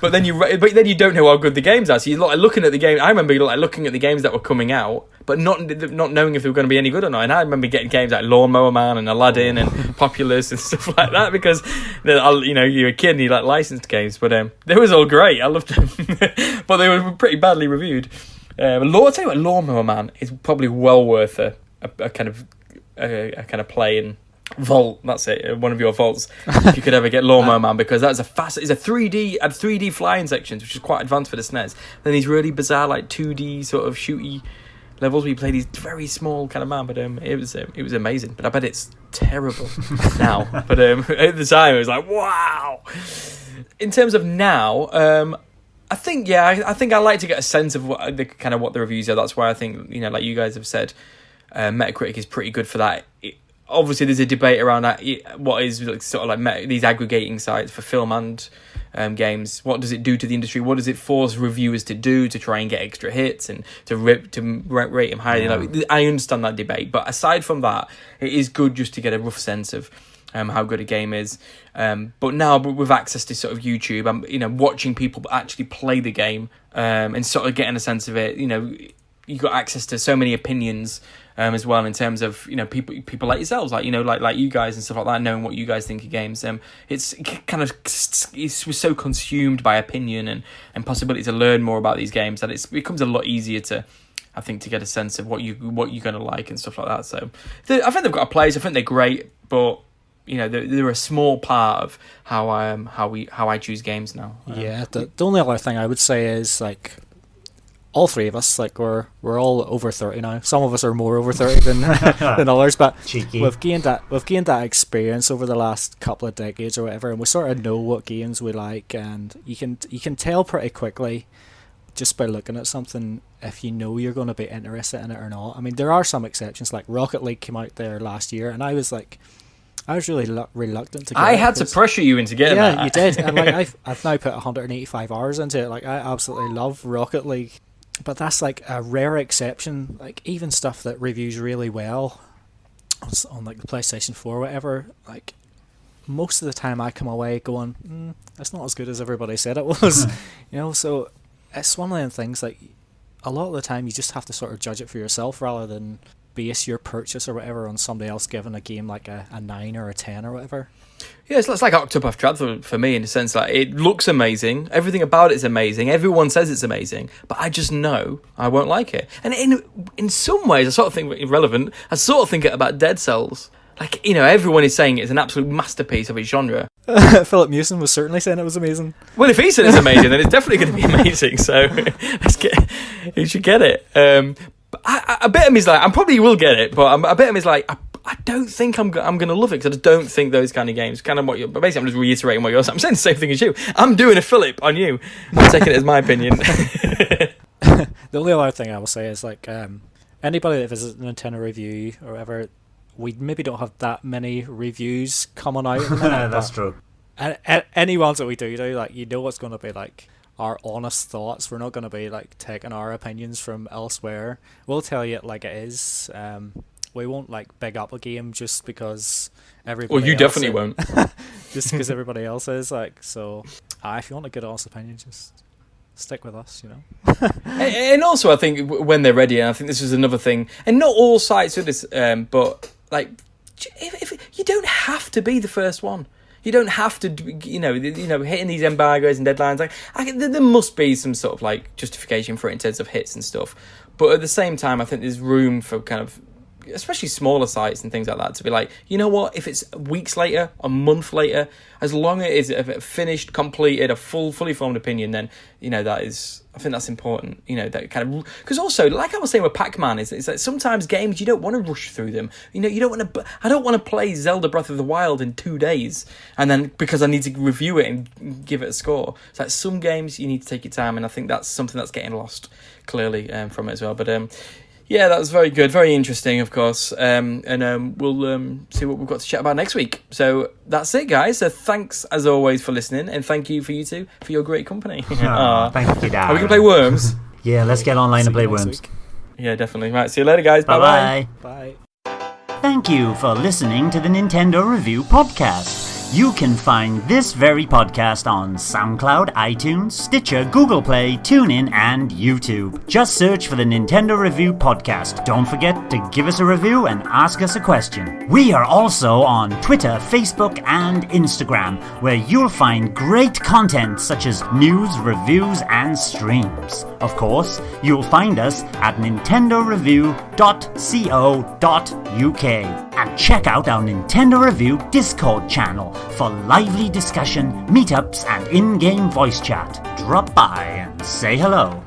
But then you don't know how good the games are. So you're like looking at the game. I remember like looking at the games that were coming out but not knowing if they were going to be any good or not. And I remember getting games like Lawnmower Man and Aladdin and Populous and stuff like that because, you're a kid and you like licensed games. But they was all great. I loved them. But they were pretty badly reviewed. I'll tell you what, Lawnmower Man is probably well worth a kind of play and vault. That's it, one of your vaults if you could ever get Lawnmower Man, because that's it's a 3D flying sections, which is quite advanced for the SNES. Then these really bizarre like 2D sort of shooty levels where you play these very small kind of man, but it was amazing. But I bet it's terrible now. But at the time it was like, wow. In terms of now, I think I like to get a sense of what the reviews are. That's why I think, like you guys have said, Metacritic is pretty good for that. Obviously, there's a debate around that. What is sort of like these aggregating sites for film and games? What does it do to the industry? What does it force reviewers to do to try and get extra hits and to rate them highly? Yeah. I understand that debate, but aside from that, it is good just to get a rough sense of how good a game is. But now, with access to sort of YouTube, I'm watching people actually play the game and sort of getting a sense of it. You've got access to so many opinions as well, in terms of people like yourselves, like you guys and stuff like that, knowing what you guys think of games. It's so consumed by opinion and possibility to learn more about these games that it becomes a lot easier to, I think, to get a sense of what you're going to like and stuff like that. So I think they've got a place. I think they're great, but they're a small part of how I choose games now. Yeah, the only other thing I would say is like, all three of us, like we're all over 30 now. Some of us are more over 30 than than others, but cheeky. We've gained that experience over the last couple of decades or whatever, and we sort of know what games we like, and you can tell pretty quickly just by looking at something if you're going to be interested in it or not. I mean, there are some exceptions, like Rocket League came out there last year, and I was really reluctant to get I it. had to pressure you into getting that. Yeah, you did. And like I've now put 185 hours into it. Like, I absolutely love Rocket League. But that's like a rare exception. Like, even stuff that reviews really well on like the PlayStation 4 or whatever, like most of the time I come away going, that's not as good as everybody said it was. So it's one of them things, like a lot of the time you just have to sort of judge it for yourself rather than base your purchase or whatever on somebody else giving a game like a 9 or a 10 or whatever. Yeah, it's like Octopath Traveler for me, in a sense. Like, it looks amazing, everything about it's amazing, everyone says it's amazing, but I just know I won't like it. And in some ways, I sort of think irrelevant. I sort of think it about Dead Cells. Like, everyone is saying it's an absolute masterpiece of its genre. Philip Mewson was certainly saying it was amazing. Well, if he said it's amazing, then it's definitely going to be amazing. So you should get it. But a bit of me is like, I probably will get it, but a bit of me is like, I don't think I'm going to love it, because I don't think those kind of games, kind of what you're, but basically I'm just reiterating what you're saying. I'm saying the same thing as you. I'm doing a Philip on you. I'm taking it as my opinion. The only other thing I will say is, like, anybody that visits Nintendo Review or whatever, we maybe don't have that many reviews coming out. That's true. Any ones that we do, like, what's going to be like our honest thoughts. We're not going to be like taking our opinions from elsewhere. We'll tell you it like it is. We won't like big up a game just because everybody. Well, you definitely won't. Just because everybody else is, like, so. If you want a good honest opinion, just stick with us, And also, I think when they're ready, and I think this is another thing, and not all sites do this, but like, if you don't have to be the first one. You don't have to, hitting these embargoes and deadlines. Like, there must be some sort of like justification for it in terms of hits and stuff. But at the same time, I think there's room for kind of, especially smaller sites and things like that, to be like, you know what, if it's weeks later, a month later, as long as it is finished, completed, a fully formed opinion, then, that is, I think that's important, that kind of, because also, like I was saying with Pac-Man, it's like sometimes games, you don't want to rush through them, I don't want to play Zelda Breath of the Wild in 2 days, and then, because I need to review it and give it a score. It's like, some games, you need to take your time, and I think that's something that's getting lost, clearly, from it as well, but, yeah, that was very good, very interesting, of course, and we'll see what we've got to chat about next week. So that's it, guys. So thanks, as always, for listening, and thank you for you two for your great company. Thank you, Dad. Are we going to play Worms? Yeah, let's get online and play Worms. Week. Yeah, definitely. Right, see you later, guys. Bye-bye. Bye. Thank you for listening to the Nintendo Review Podcast. You can find this very podcast on SoundCloud, iTunes, Stitcher, Google Play, TuneIn, and YouTube. Just search for the Nintendo Review Podcast. Don't forget to give us a review and ask us a question. We are also on Twitter, Facebook, and Instagram, where you'll find great content such as news, reviews, and streams. Of course, you'll find us at nintendoreview.co.uk. And check out our Nintendo Review Discord channel for lively discussion, meetups, and in-game voice chat. Drop by and say hello.